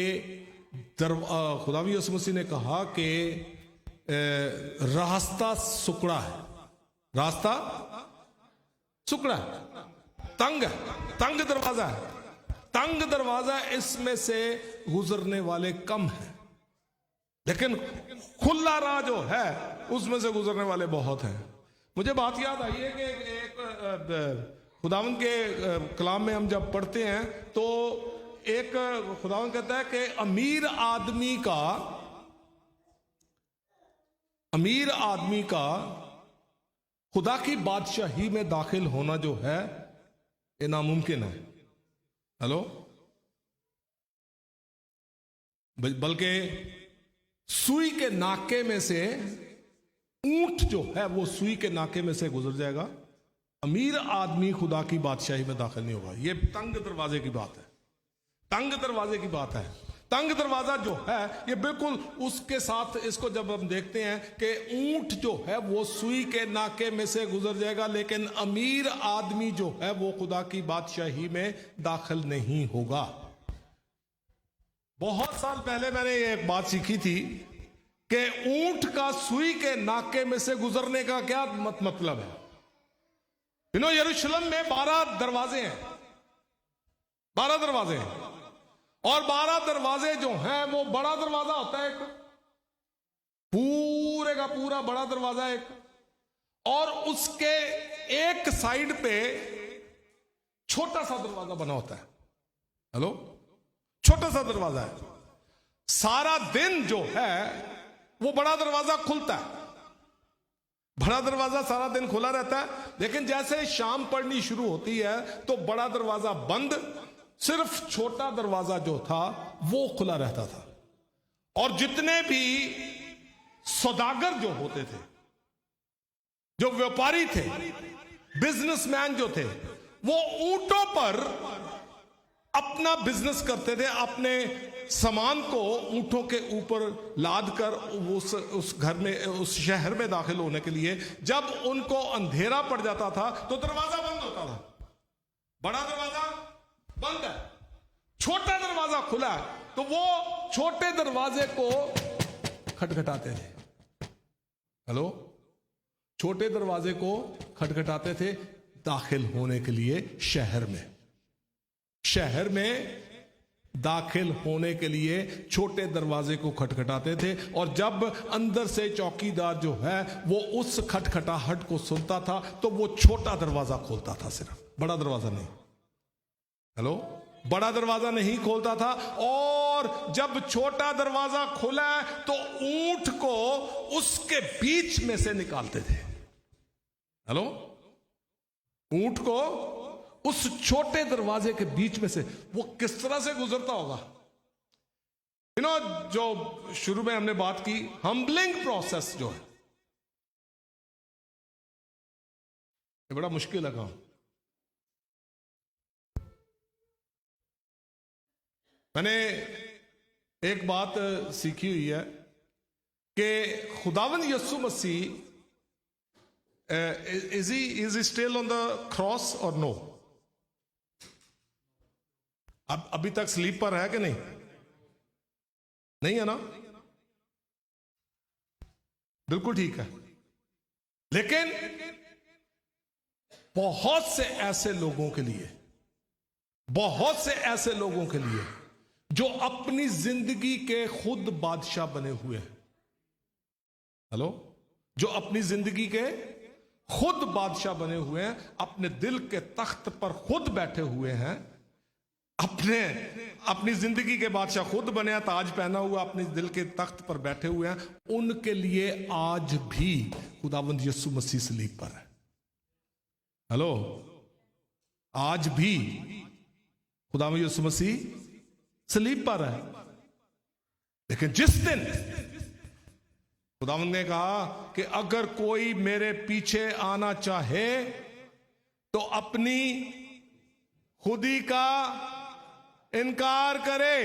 खुदावंद यीशु मसीह ने कहा कि रास्ता सुकड़ा है, रास्ता सुकड़ा है, तंग दरवाजा है, तंग दरवाजा, इसमें से गुजरने वाले कम है, लेकिन खुला राह जो है उसमें से गुजरने वाले बहुत हैं। मुझे बात याद आई है कि एक खुदावंद के कलाम में हम जब पढ़ते हैं तो एक खुदावंद कहता है कि अमीर आदमी का खुदा की बादशाही में दाखिल होना जो है ये नामुमकिन है। हेलो, बल्कि सुई के नाके में से, ऊंट जो है वो सुई के नाके में से गुजर जाएगा, अमीर आदमी खुदा की बादशाही में दाखिल नहीं होगा। ये तंग दरवाजे की बात है, तंग दरवाजे की बात है। तंग दरवाजा जो है ये बिल्कुल उसके साथ, इसको जब हम देखते हैं कि ऊंट जो है वो सुई के नाके में से गुजर जाएगा, लेकिन अमीर आदमी जो है वो खुदा की बादशाही में दाखिल नहीं होगा। बहुत साल पहले मैंने ये एक बात सीखी थी कि ऊंट का सुई के नाके में से गुजरने का क्या मतलब है। यरूशलेम में 12 दरवाजे हैं, 12 दरवाजे हैं, और 12 दरवाजे जो हैं वो बड़ा दरवाजा होता है एक, पूरे का पूरा बड़ा दरवाजा एक, और उसके एक साइड पे छोटा सा दरवाजा बना होता है। हेलो, छोटा सा दरवाजा है। सारा दिन जो है वो बड़ा दरवाजा खुलता है, बड़ा दरवाजा सारा दिन खुला रहता है, लेकिन जैसे शाम पड़नी शुरू होती है तो बड़ा दरवाजा बंद, सिर्फ छोटा दरवाजा जो था वो खुला रहता था। और जितने भी सौदागर जो होते थे, जो व्यापारी थे, बिजनेसमैन जो थे, वो ऊंटों पर अपना बिजनेस करते थे, अपने सामान को ऊंटों के ऊपर लाद कर उस घर में, उस शहर में दाखिल होने के लिए। जब उनको अंधेरा पड़ जाता था तो दरवाजा बंद होता था, बड़ा दरवाजा बंद है, छोटा दरवाजा खुला है, तो वो छोटे दरवाजे को खटखटाते थे। हेलो, छोटे दरवाजे को खटखटाते थे दाखिल होने के लिए शहर में। शहर में दाखिल होने के लिए छोटे दरवाजे को खटखटाते थे, और जब अंदर से चौकीदार जो है वो उस खटखटाहट को सुनता था तो वो छोटा दरवाजा खोलता था, सिर्फ बड़ा दरवाजा नहीं। हेलो, बड़ा दरवाजा नहीं खोलता था। और जब छोटा दरवाजा खुला तो ऊंट को उसके बीच में से निकालते थे। हेलो, ऊंट को उस छोटे दरवाजे के बीच में से वो किस तरह से गुजरता होगा। जो शुरू में हमने बात की, हम्बलिंग प्रोसेस जो है, ये बड़ा मुश्किल है काम। मैंने एक बात सीखी हुई है कि खुदावंद यीशु मसीह is he still on the cross और नो? अब अभी तक स्लीप पर है कि नहीं? नहीं है ना? बिल्कुल ठीक है। लेकिन बहुत से ऐसे लोगों के लिए, बहुत से ऐसे लोगों के लिए जो अपनी जिंदगी के खुद बादशाह बने हुए हैं। हेलो, जो अपनी जिंदगी के खुद बादशाह बने हुए हैं, अपने दिल के तख्त पर खुद बैठे हुए हैं, अपनी जिंदगी के बादशाह खुद बने हैं, ताज पहना हुआ अपने दिल के तख्त पर बैठे हुए हैं, उनके लिए आज भी खुदावंद यीशु मसीह सलीब पर है। हेलो, आज भी खुदावंद यीशु मसीह सलीब पर है। लेकिन जिस दिन खुदावंद ने कहा कि अगर कोई मेरे पीछे आना चाहे तो अपनी खुदी का इनकार करे।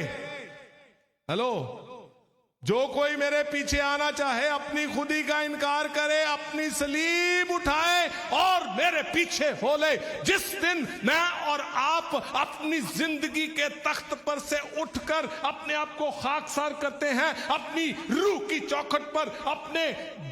हेलो, जो कोई मेरे पीछे आना चाहे अपनी खुदी का इनकार करे, अपनी सलीब उठाए और मेरे पीछे हो ले। जिस दिन मैं और आप अपनी जिंदगी के तख्त पर से उठकर अपने आप को खाकसार करते हैं, अपनी रूह की चौखट पर, अपने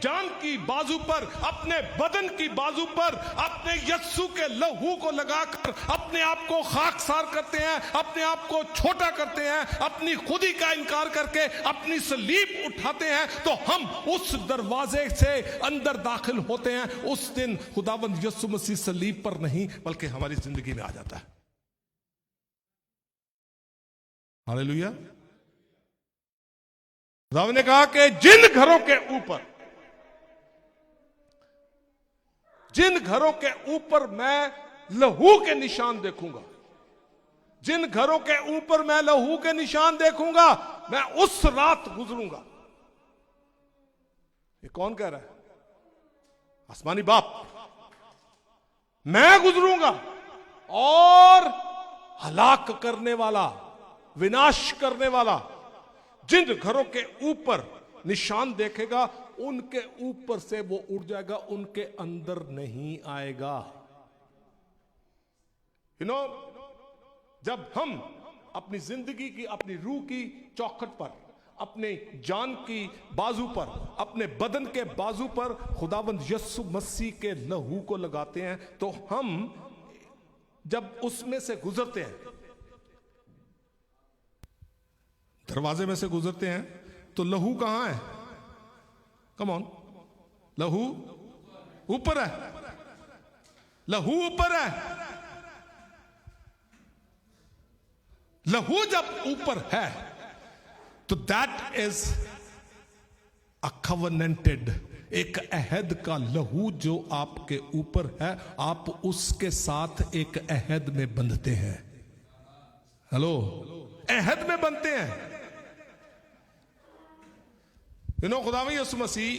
जान की बाजू पर, अपने बदन की बाजू पर अपने यीशु के लहू को लगाकर अपने आप को खाकसार करते हैं, अपने आप को छोटा करते हैं, अपनी खुदी का इनकार करके अपनी सलीब उठाते हैं, तो हम उस दरवाजे से अंदर दाखिल होते हैं। उस दिन खुदावंद यीशु मसीह सलीब पर नहीं बल्कि हमारी जिंदगी में आ जाता है। हालेलुया। खुदावंद ने कहा कि जिन घरों के ऊपर मैं लहू के निशान देखूंगा, जिन घरों के ऊपर मैं लहू के निशान देखूंगा, मैं उस रात गुजरूंगा। ये कौन कह रहा है? आसमानी बाप। मैं गुजरूंगा और हलाक करने वाला, विनाश करने वाला जिन घरों के ऊपर निशान देखेगा, उनके ऊपर से वो उड़ जाएगा, उनके अंदर नहीं आएगा। जब हम अपनी जिंदगी की, अपनी रूह की चौखट पर, अपने जान की बाजू पर, अपने बदन के बाजू पर खुदावंद यीशु मसीह के लहू को लगाते हैं, तो हम जब उसमें से गुजरते हैं, दरवाजे में से गुजरते हैं, तो लहू कहां है? कम ऑन, लहू ऊपर है। लहू ऊपर है। लहू जब ऊपर है तो दैट इज अ कवनेंटेड, एक अहद का लहू जो आपके ऊपर है, आप उसके साथ एक अहद में बंधते हैं। हेलो, अहद में बनते हैं। खुदावंद यीशु मसीह,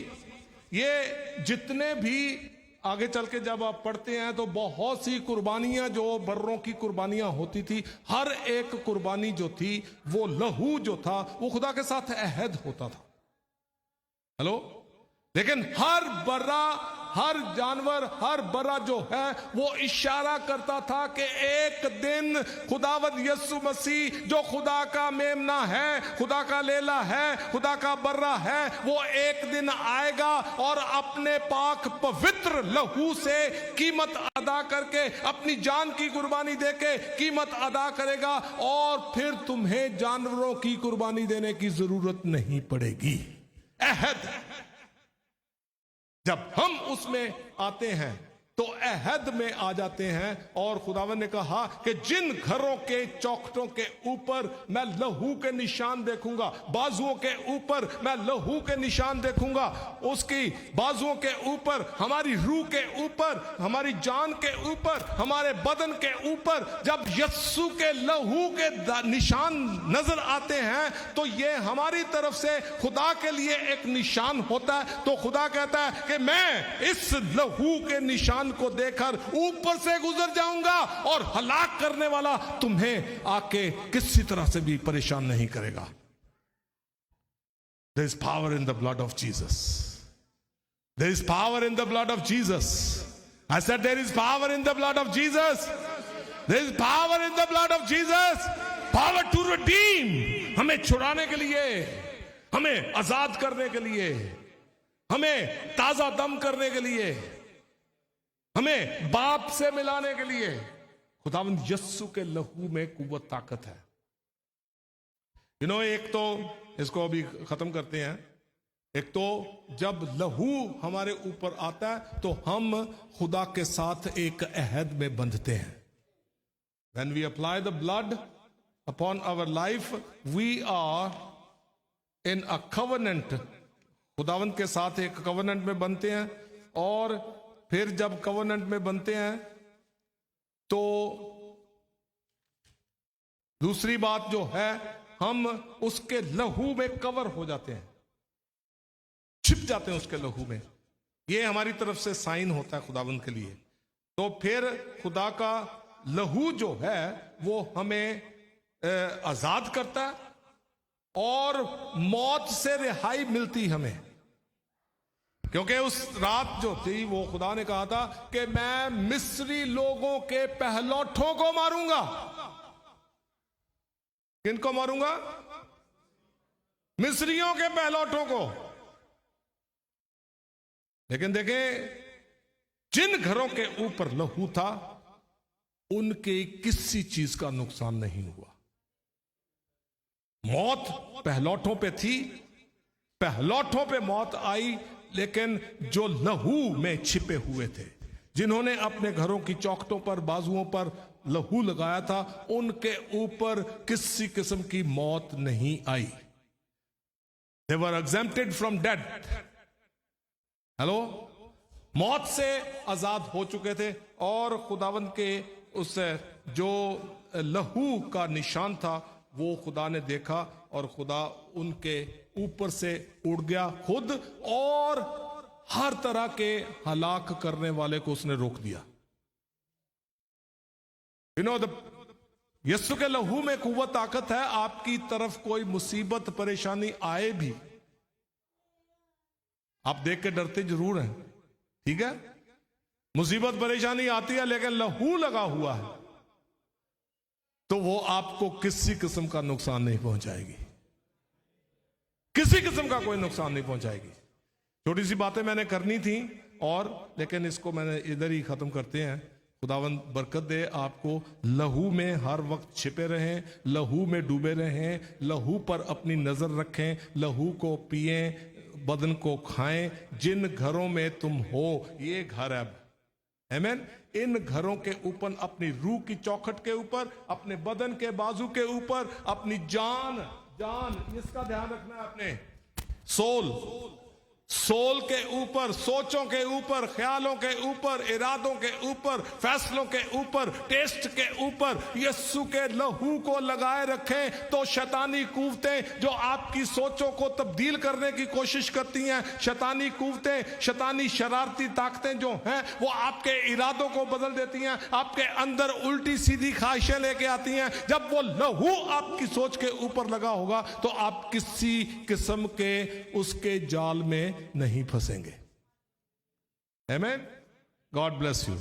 ये जितने भी आगे चल के जब आप पढ़ते हैं तो बहुत सी कुर्बानियां, जो बर्रों की कुर्बानियां होती थी, हर एक कुर्बानी जो थी, वो लहू जो था, वो खुदा के साथ अहद होता था। हेलो, लेकिन हर बर्रा, हर जानवर, हर बरा जो है वो इशारा करता था कि एक दिन खुदावंद यीशु मसीह जो खुदा का मेमना है, खुदा का लेला है, खुदा का बर्रा है, वो एक दिन आएगा और अपने पाक पवित्र लहू से कीमत अदा करके, अपनी जान की कुर्बानी देके कीमत अदा करेगा, और फिर तुम्हें जानवरों की कुर्बानी देने की जरूरत नहीं पड़ेगी। अहद, जब हम उसमें आते हैं तो अहद में आ जाते हैं, और खुदावन ने कहा कि जिन घरों के चौखटों के ऊपर मैं लहू के निशान देखूंगा, बाजुओं के ऊपर मैं लहू के निशान देखूंगा, उसकी बाजुओं के ऊपर, हमारी रूह के ऊपर, हमारी जान के ऊपर, हमारे बदन के ऊपर जब यस्सु के लहू के निशान नजर आते हैं तो ये हमारी तरफ से खुदा के लिए एक निशान होता है। तो खुदा कहता है कि मैं इस लहू के निशान को देखकर ऊपर से गुजर जाऊंगा और हलाक करने वाला तुम्हें आके किसी तरह से भी परेशान नहीं करेगा। There is power in the blood of Jesus. There is power in the blood of Jesus. I said there is power in the blood of Jesus. There is power in the blood of Jesus. Power to redeem. हमें छुड़ाने के लिए, हमें आजाद करने के लिए, हमें ताजा दम करने के लिए, हमें बाप से मिलाने के लिए खुदावंद यस्सु के लहू में कुव्वत ताकत है। एक तो इसको अभी खत्म करते हैं। एक तो जब लहू हमारे ऊपर आता है तो हम खुदा के साथ एक अहद में बंधते हैं। When we apply the blood upon our life, we are in a covenant. खुदावंद के साथ एक कवनेंट में बनते हैं, और फिर जब कवनेंट में बनते हैं तो दूसरी बात जो है, हम उसके लहू में कवर हो जाते हैं, छिप जाते हैं उसके लहू में। ये हमारी तरफ से साइन होता है खुदावंद के लिए। तो फिर खुदा का लहू जो है वो हमें आजाद करता है, और मौत से रिहाई मिलती हमें। क्योंकि उस रात जो थी वो खुदा ने कहा था कि मैं मिस्री लोगों के पहलौठों को मारूंगा। किनको मारूंगा? मिस्रियों के पहलौठों को। लेकिन देखें, जिन घरों के ऊपर लहू था उनके किसी चीज का नुकसान नहीं हुआ। मौत पहलौठों पे थी, पहलौठों पे मौत आई, लेकिन जो लहू में छिपे हुए थे, जिन्होंने अपने घरों की चौखटों पर, बाजुओं पर लहू लगाया था, उनके ऊपर किसी किस्म की मौत नहीं आई। They were exempted from death. Hello, मौत से आजाद हो चुके थे, और खुदावंद के उस जो लहू का निशान था वो खुदा ने देखा, और खुदा उनके ऊपर से उड़ गया खुद, और हर तरह के हलाक करने वाले को उसने रोक दिया। यीशु के लहू में कुव्वत ताकत है। आपकी तरफ कोई मुसीबत परेशानी आए भी, आप देख के डरते जरूर हैं, ठीक है? मुसीबत परेशानी आती है, लेकिन लहू लगा हुआ है तो वो आपको किसी किस्म का नुकसान नहीं पहुंचाएगी, किसी किस्म का कोई नुकसान नहीं पहुंचाएगी। छोटी सी बातें मैंने करनी थी, लेकिन इसको मैंने इधर ही खत्म करते हैं। खुदावंद बरकत दे आपको। लहू में हर वक्त छिपे रहें, लहू में डूबे रहें, लहू पर अपनी नजर रखें, लहू को पिएं, बदन को खाएं। जिन घरों में तुम हो, ये घर है, आमीन। इन घरों के ऊपर, अपनी रूह की चौखट के ऊपर, अपने बदन के बाजू के ऊपर, अपनी जान इसका ध्यान रखना है। अपने सोल के ऊपर, सोचों के ऊपर, ख्यालों के ऊपर, इरादों के ऊपर, फैसलों के ऊपर, टेस्ट के ऊपर यीशु के लहू को लगाए रखें, तो शैतानी कुव्वतें जो आपकी सोचों को तब्दील करने की कोशिश करती हैं, शैतानी कुव्वतें, शैतानी शरारती ताकतें जो हैं, वो आपके इरादों को बदल देती हैं, आपके अंदर उल्टी सीधी ख्वाहिशें लेके आती हैं। जब वो लहू आपकी सोच के ऊपर लगा होगा तो आप किसी किस्म के उसके जाल में नहीं फंसेंगे। Amen. God bless you.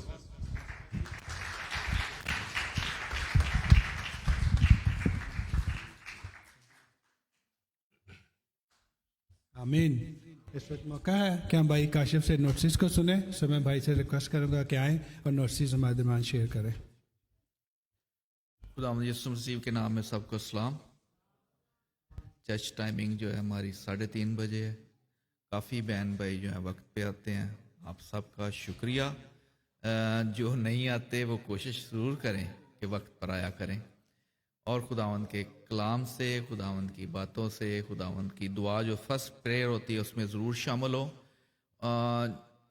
आमीन। इस वक्त मौका है कि हम भाई काशिफ से नोट्स को सुने। सो मैं भाई से रिक्वेस्ट करूंगा कि आएँ और नोट्स हमारे दरमियान शेयर करें। खुदावंद यीशु मसीह के नाम में सबको सलाम। चर्च टाइमिंग जो है हमारी 3:30 बजे है। काफ़ी बहन भाई जो है वक्त पे आते हैं, आप सबका शुक्रिया। जो नहीं आते वो कोशिश ज़रूर करें कि वक्त पर आया करें और खुदावंद के कलाम से, खुदावंद की बातों से, खुदावंद की दुआ जो फर्स्ट प्रेयर होती है उसमें ज़रूर शामिल हो।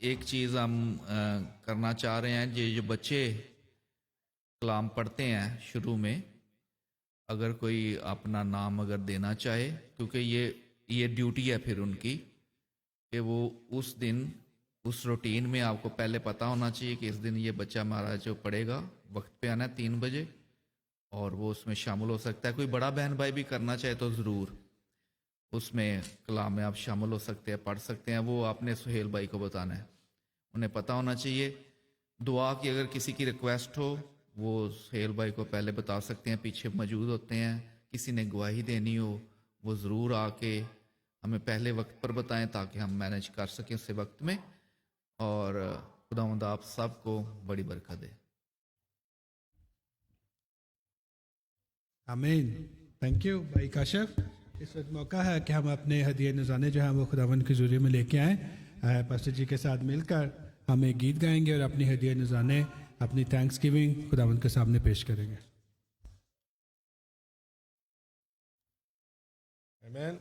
एक चीज़ हम करना चाह रहे हैं, जो बच्चे कलाम पढ़ते हैं शुरू में, अगर कोई अपना नाम अगर देना चाहे, क्योंकि ये ड्यूटी है फिर उनकी कि वो उस दिन उस रूटीन में आपको पहले पता होना चाहिए कि इस दिन ये बच्चा हमारा जो पढ़ेगा वक्त पे आना है 3 बजे, और वो उसमें शामिल हो सकता है। कोई बड़ा बहन भाई भी करना चाहे तो ज़रूर उसमें कलाम में आप शामिल हो सकते हैं, पढ़ सकते हैं। वो आपने सुहेल भाई को बताना है, उन्हें पता होना चाहिए। दुआ की अगर किसी की रिक्वेस्ट हो वो सुहेल भाई को पहले बता सकते हैं, पीछे मौजूद होते हैं। किसी ने गवाही देनी हो वो ज़रूर आके हमें पहले वक्त पर बताएं ताकि हम मैनेज कर सकें उस वक्त में। और खुदावंद आप सबको बड़ी बरकत दे। आमीन। थैंक यू भाई काशिफ। इस वक्त मौका है कि हम अपने हदिये नज़ाने जो हैं वो खुदावंद के ज़रिए में लेके आएँ। पास्टर जी के साथ मिलकर हम एक गीत गाएंगे और अपनी हदिये नज़ाने, अपनी थैंक्स गिविंग खुदावंद के सामने पेश करेंगे। Amen.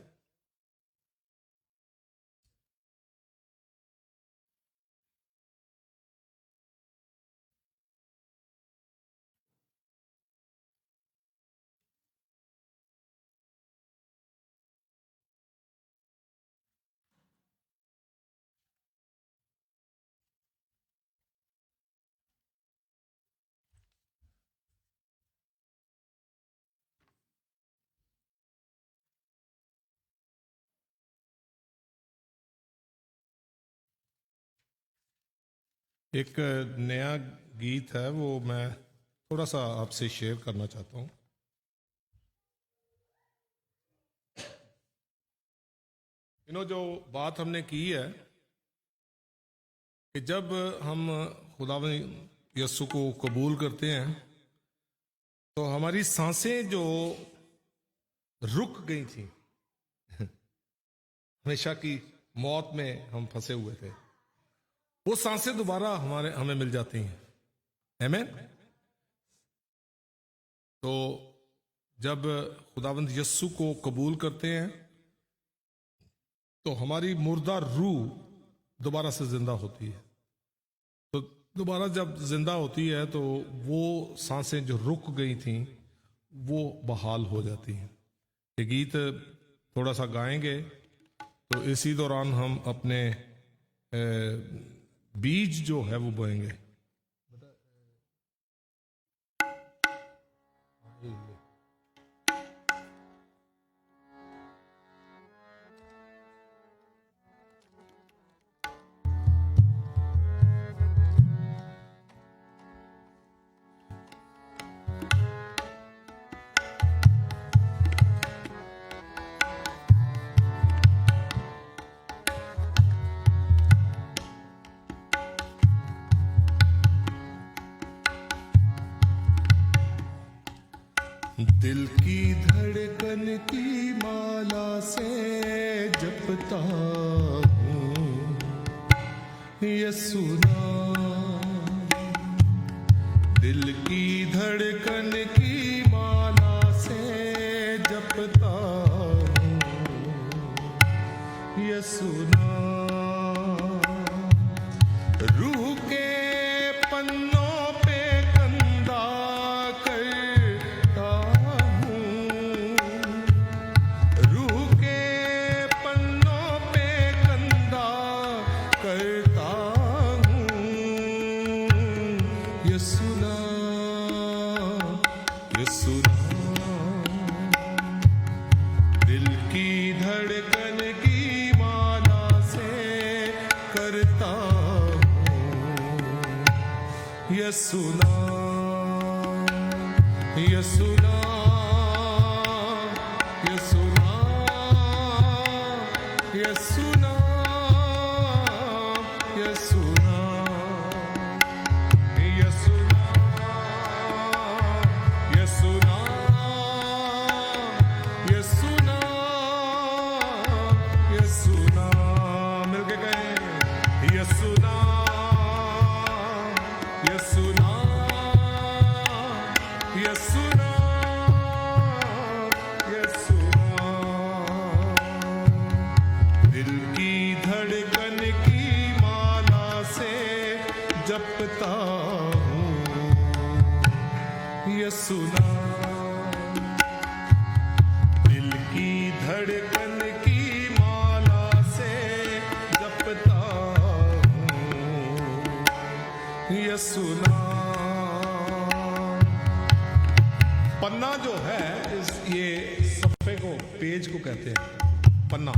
एक नया गीत है, वो मैं थोड़ा सा आपसे शेयर करना चाहता हूँ। जो बात हमने की है कि जब हम खुदावंद यीशु को कबूल करते हैं तो हमारी सांसें जो रुक गई थी, हमेशा की मौत में हम फंसे हुए थे, वो सांसें दोबारा हमें मिल जाती हैं। आमीन। तो जब खुदावंद यीशु को कबूल करते हैं तो हमारी मुर्दा रूह दोबारा से जिंदा होती है। तो दोबारा जब जिंदा होती है तो वो सांसें जो रुक गई थी वो बहाल हो जाती हैं। ये गीत थोड़ा सा गाएंगे तो इसी दौरान हम अपने बीज जो है वो बोएंगे। दिल की धड़कन की माला से जपता हूँ यीशु नाम। दिल की धड़कन की माला से जपता हूँ यीशु नाम। रूह के पन्नों पे कंधा करता हूँ, रूह के पन्नों पे कंधा करता हूँ यीशु नाम, यीशु नाम। दिल की धड़कन की माला से करता हूँ यसु नाम, यसु नाम, यसु नाम, यसु नाम, यसु नाम, यसु नाम, यसु नाम, यसु नाम, यसु नाम, मिलके कहें यसु नाम, यसु नाम, यसु नाम, यसु नाम। दिल की धड़कन की माला से जपता हूँ यसु नाम, दिल की धड़कन की माला से जपता हूँ यसु नाम। पन्ना जो है ये सफ़े को, पेज को कहते हैं पन्ना,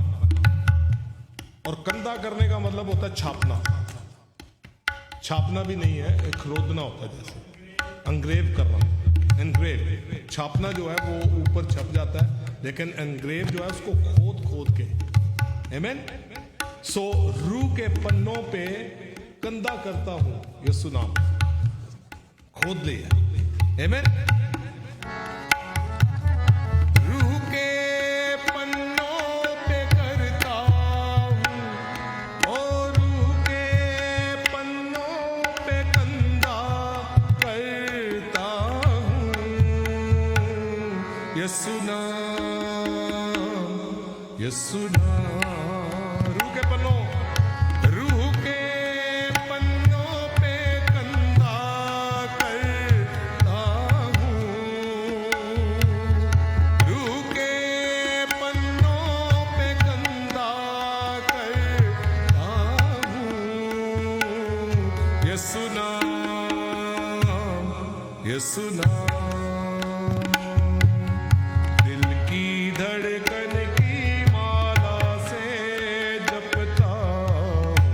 और कंधा करने का मतलब होता है छापना। छापना भी नहीं है, खरोदना होता है, जैसे एनग्रेव करना। एनग्रेव, छापना जो है वो ऊपर छप जाता है, लेकिन एनग्रेव जो है उसको खोद खोद के। आमीन। सो रूह के पन्नों पे कंधा करता हूं यसु नाम, खोद लिया। आमीन। रूह के पन्नों पे करता हूं, और रूह के पन्नों पे कंधा करता हूं यसु नाम, यसु नाम। रूह के पन्नों, रूह के पन्नों पे कंधा करता हूं, रूह के पन्नों पे कंधा करता हूं यसु नाम, यसु नाम। दिल की धड़कन की माला से जपता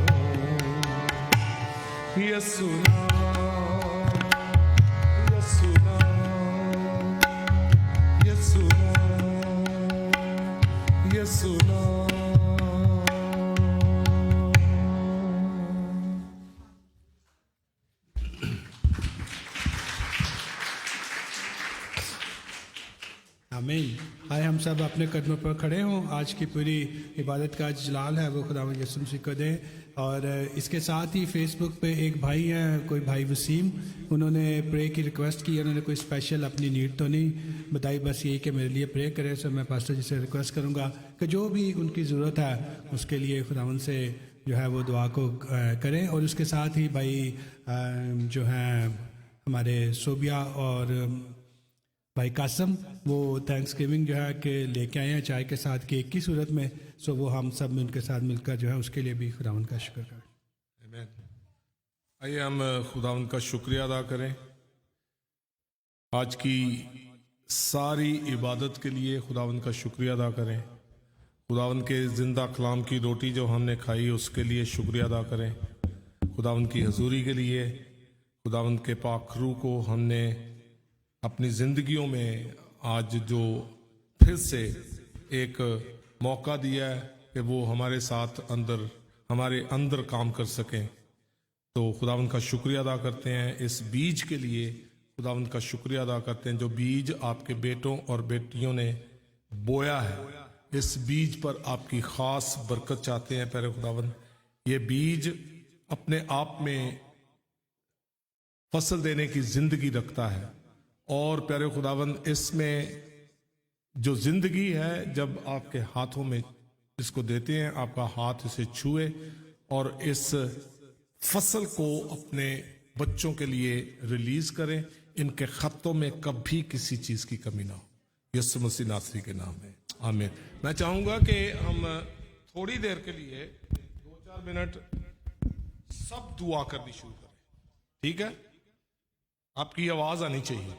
हूँ यसु नाम, यसु नाम, यसु नाम, यसु नाम। आमीन। आए हम सब अपने कदमों पर खड़े हों। आज की पूरी इबादत का जलाल है वो खुदावंद यीशु मसीह को दें। और इसके साथ ही फेसबुक पे एक भाई हैं, कोई भाई वसीम, उन्होंने प्रे की रिक्वेस्ट की। उन्होंने कोई स्पेशल अपनी नीड तो नहीं बताई, बस यही कि मेरे लिए प्रे करें। सो मैं पास्टर जी से रिक्वेस्ट करूँगा कि जो भी उनकी ज़रूरत है उसके लिए खुदावंद से जो है वो दुआ को करें। और उसके साथ ही भाई जो हैं हमारे सोबिया और भाई कासम, वो थैंक्स गिविंग जो है कि लेके आए हैं चाय के साथ केक की सूरत में। सो वो हम सब उनके साथ मिलकर जो है उसके लिए भी खुदावंद का शुक्र करें। आमीन। आइए हम खुदावंद का शुक्रिया अदा करें। आज की सारी इबादत के लिए खुदावंद का शुक्रिया अदा करें। खुदावंद के जिंदा कलाम की रोटी जो हमने खाई उसके लिए शुक्रिया अदा करें। खुदावंद की हजूरी के लिए, खुदावंद के पाक रूह को हमने अपनी ज़िंदगियों में आज जो फिर से एक मौका दिया है कि वो हमारे साथ अंदर, हमारे अंदर काम कर सकें, तो खुदावंद का शुक्रिया अदा करते हैं। इस बीज के लिए खुदावंद का शुक्रिया अदा करते हैं, जो बीज आपके बेटों और बेटियों ने बोया है। इस बीज पर आपकी ख़ास बरकत चाहते हैं प्यारे खुदावंद। ये बीज अपने आप में फसल देने की ज़िंदगी रखता है, और प्यारे खुदावंद इसमें जो जिंदगी है, जब आपके हाथों में इसको देते हैं, आपका हाथ इसे छुए और इस फसल को अपने बच्चों के लिए रिलीज करें। इनके खत्तों में कभी किसी चीज की कमी ना हो, यीशु मसीह नासरी के नाम में, आमीन। मैं चाहूंगा कि हम थोड़ी देर के लिए 2-4 मिनट सब दुआ करनी शुरू करें, ठीक है? आपकी आवाज आनी चाहिए,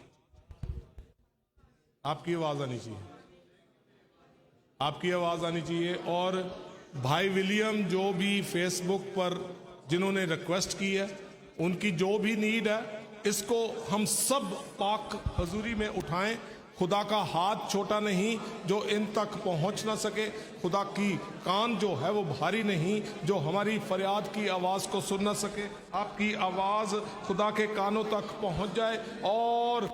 आपकी आवाज आनी चाहिए, आपकी आवाज आनी चाहिए। और भाई विलियम जो भी फेसबुक पर जिन्होंने रिक्वेस्ट की है, उनकी जो भी नीड है इसको हम सब पाक हजूरी में उठाएं। खुदा का हाथ छोटा नहीं जो इन तक पहुंच ना सके, खुदा की कान जो है वो भारी नहीं जो हमारी फरियाद की आवाज़ को सुन ना सके। आपकी आवाज़ खुदा के कानों तक पहुंच जाए और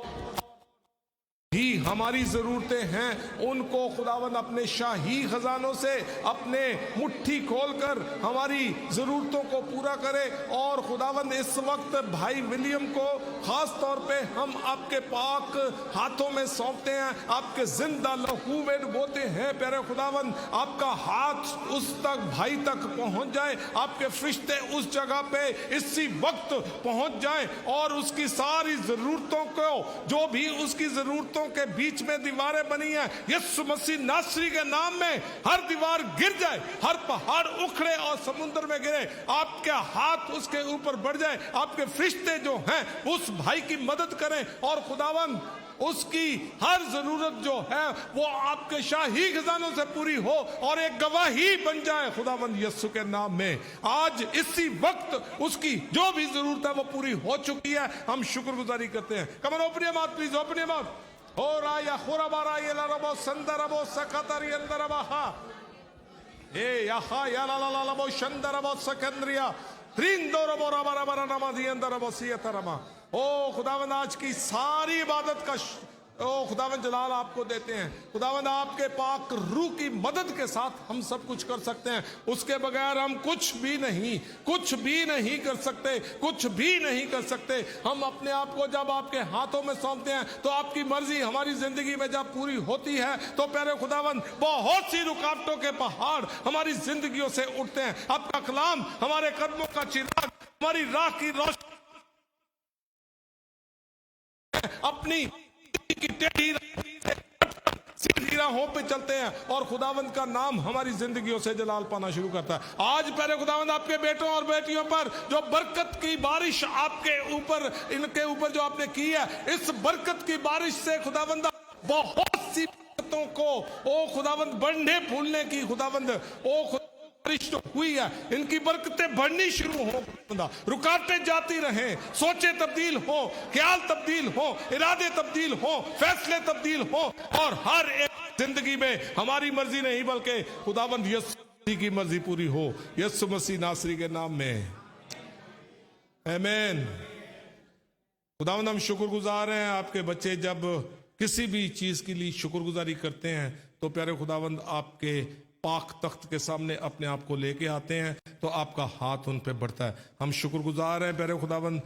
ही हमारी ज़रूरतें हैं उनको खुदावंद अपने शाही खजानों से अपने मुट्ठी खोलकर हमारी ज़रूरतों को पूरा करे। और खुदावंद इस वक्त भाई विलियम को ख़ास तौर पे हम आपके पाक हाथों में सौंपते हैं, आपके जिंदा लहू में डुबोते हैं। प्यारे खुदावंद आपका हाथ उस तक भाई तक पहुंच जाए, आपके फरिश्ते उस जगह पे इसी वक्त पहुंच जाए और उसकी सारी ज़रूरतों को, जो भी उसकी ज़रूरतों के बीच में दीवारें बनी हैं, यीशु मसीह नासरी के नाम में हर दीवार गिर जाए, हर पहाड़ उखड़े और समुद्र में गिरे, आपका हाथ उसके ऊपर बढ़ जाए, आपके फरिश्ते जो हैं उस भाई की मदद करें और खुदावंद उसकी हर जरूरत जो है वो आपके शाही खजानों से पूरी हो और एक गवाही बन जाए खुदावंद यीशु के नाम में। आज इसी वक्त उसकी जो भी जरूरत है वो पूरी हो चुकी है। हम शुक्रगुजारी करते हैं। Come on open your mouth please, open your mouth. हो राया खुराबारा ये लारबो संदरबो सकतर ये अंदरबहा ए यहा या ला ला ला बो शंदरबो सकंद्रिया त्रिंदोरबो रबरबरा नमाजी अंदरबो सियतरमा। ओ खुदावंद आज की सारी इबादत का ओ खुदावंद जलाल आपको देते हैं। खुदावंद आपके पाक रूह की मदद के साथ हम सब कुछ कर सकते हैं, उसके बगैर हम कुछ भी नहीं कर सकते, कुछ भी नहीं कर सकते। हम अपने आप को जब आपके हाथों में सौंपते हैं तो आपकी मर्जी हमारी जिंदगी में जब पूरी होती है तो प्यारे खुदावंद बहुत सी रुकावटों के पहाड़ हमारी जिंदगियों से उठते हैं। आपका कलाम हमारे कदमों का चिराग, हमारी राह की रोशनी, अपनी की टेढ़ी सीधी राहों पे चलते हैं और खुदावंद का नाम हमारी जिंदगियों से जलाल पाना शुरू करता है। आज पहले खुदावंद आपके बेटों और बेटियों पर जो बरकत की बारिश आपके ऊपर, इनके ऊपर जो आपने की है, इस बरकत की बारिश से खुदावंद बहुत सी बरकतों को ओ खुदावंद बढ़ने फूलने की खुदावंद ओ बारिश जो हुई है, इनकी बरकतें बढ़नी शुरू हो, रुकावटें जाती रहें, सोचे तब्दील हो, ख्याल तब्दील हो, इरादे तब्दील हो, फैसले तब्दील हो और हर एक जिंदगी में हमारी मर्जी नहीं बल्कि खुदावंद यीशु मसीह की मर्जी पूरी हो, यीशु मसीह नासरी के नाम में आमीन। खुदावंद हम शुक्रगुजार हैं। आपके बच्चे जब किसी भी चीज के लिए शुक्रगुजारी करते हैं तो प्यारे खुदावंद आपके पाक तख्त के सामने अपने आप को लेके आते हैं तो आपका हाथ उन पे बढ़ता है। हम शुक्रगुजार हैं प्यारे खुदावंद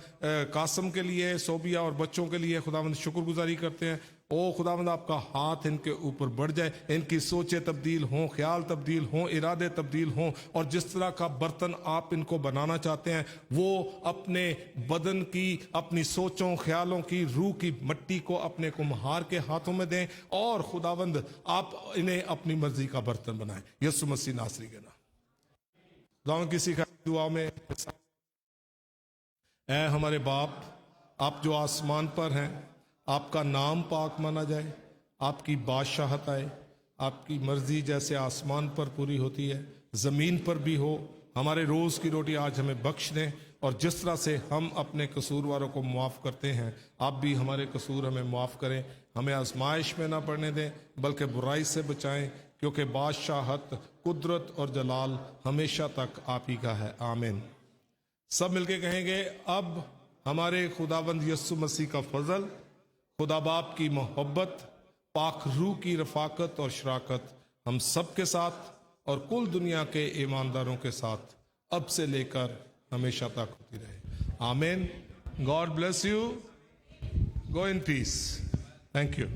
कासम के लिए, सोबिया और बच्चों के लिए खुदावंद शुक्रगुजारी करते हैं। ओ खुदावंद आपका हाथ इनके ऊपर बढ़ जाए, इनकी सोचें तब्दील हों, ख्याल तब्दील हों, इरादे तब्दील हों और जिस तरह का बर्तन आप इनको बनाना चाहते हैं वो अपने बदन की, अपनी सोचों ख्यालों की, रूह की मट्टी को अपने कुम्हार के हाथों में दें और खुदावंद आप इन्हें अपनी मर्जी का बर्तन बनाएं, यीशु मसीह नासरी के नाम। खुदावंद किसी का दुआ में, ऐ हमारे बाप, आप जो आसमान पर हैं, आपका नाम पाक माना जाए, आपकी बादशाहत आए, आपकी मर्जी जैसे आसमान पर पूरी होती है ज़मीन पर भी हो। हमारे रोज़ की रोटी आज हमें बख्श दें और जिस तरह से हम अपने कसूरवारों को माफ़ करते हैं आप भी हमारे कसूर हमें माफ़ करें। हमें आजमाइश में ना पड़ने दें बल्कि बुराई से बचाएं, क्योंकि बादशाहत, कुदरत और जलाल हमेशा तक आप ही का है। आमीन। सब मिलके कहेंगे, अब हमारे खुदावंद यीशु मसीह का फजल, खुदा बाप की मोहब्बत, पाक रूह की रफाकत और शराकत हम सब के साथ और कुल दुनिया के ईमानदारों के साथ अब से लेकर हमेशा तक होती रहे। आमीन। God bless you. Go in peace. Thank you.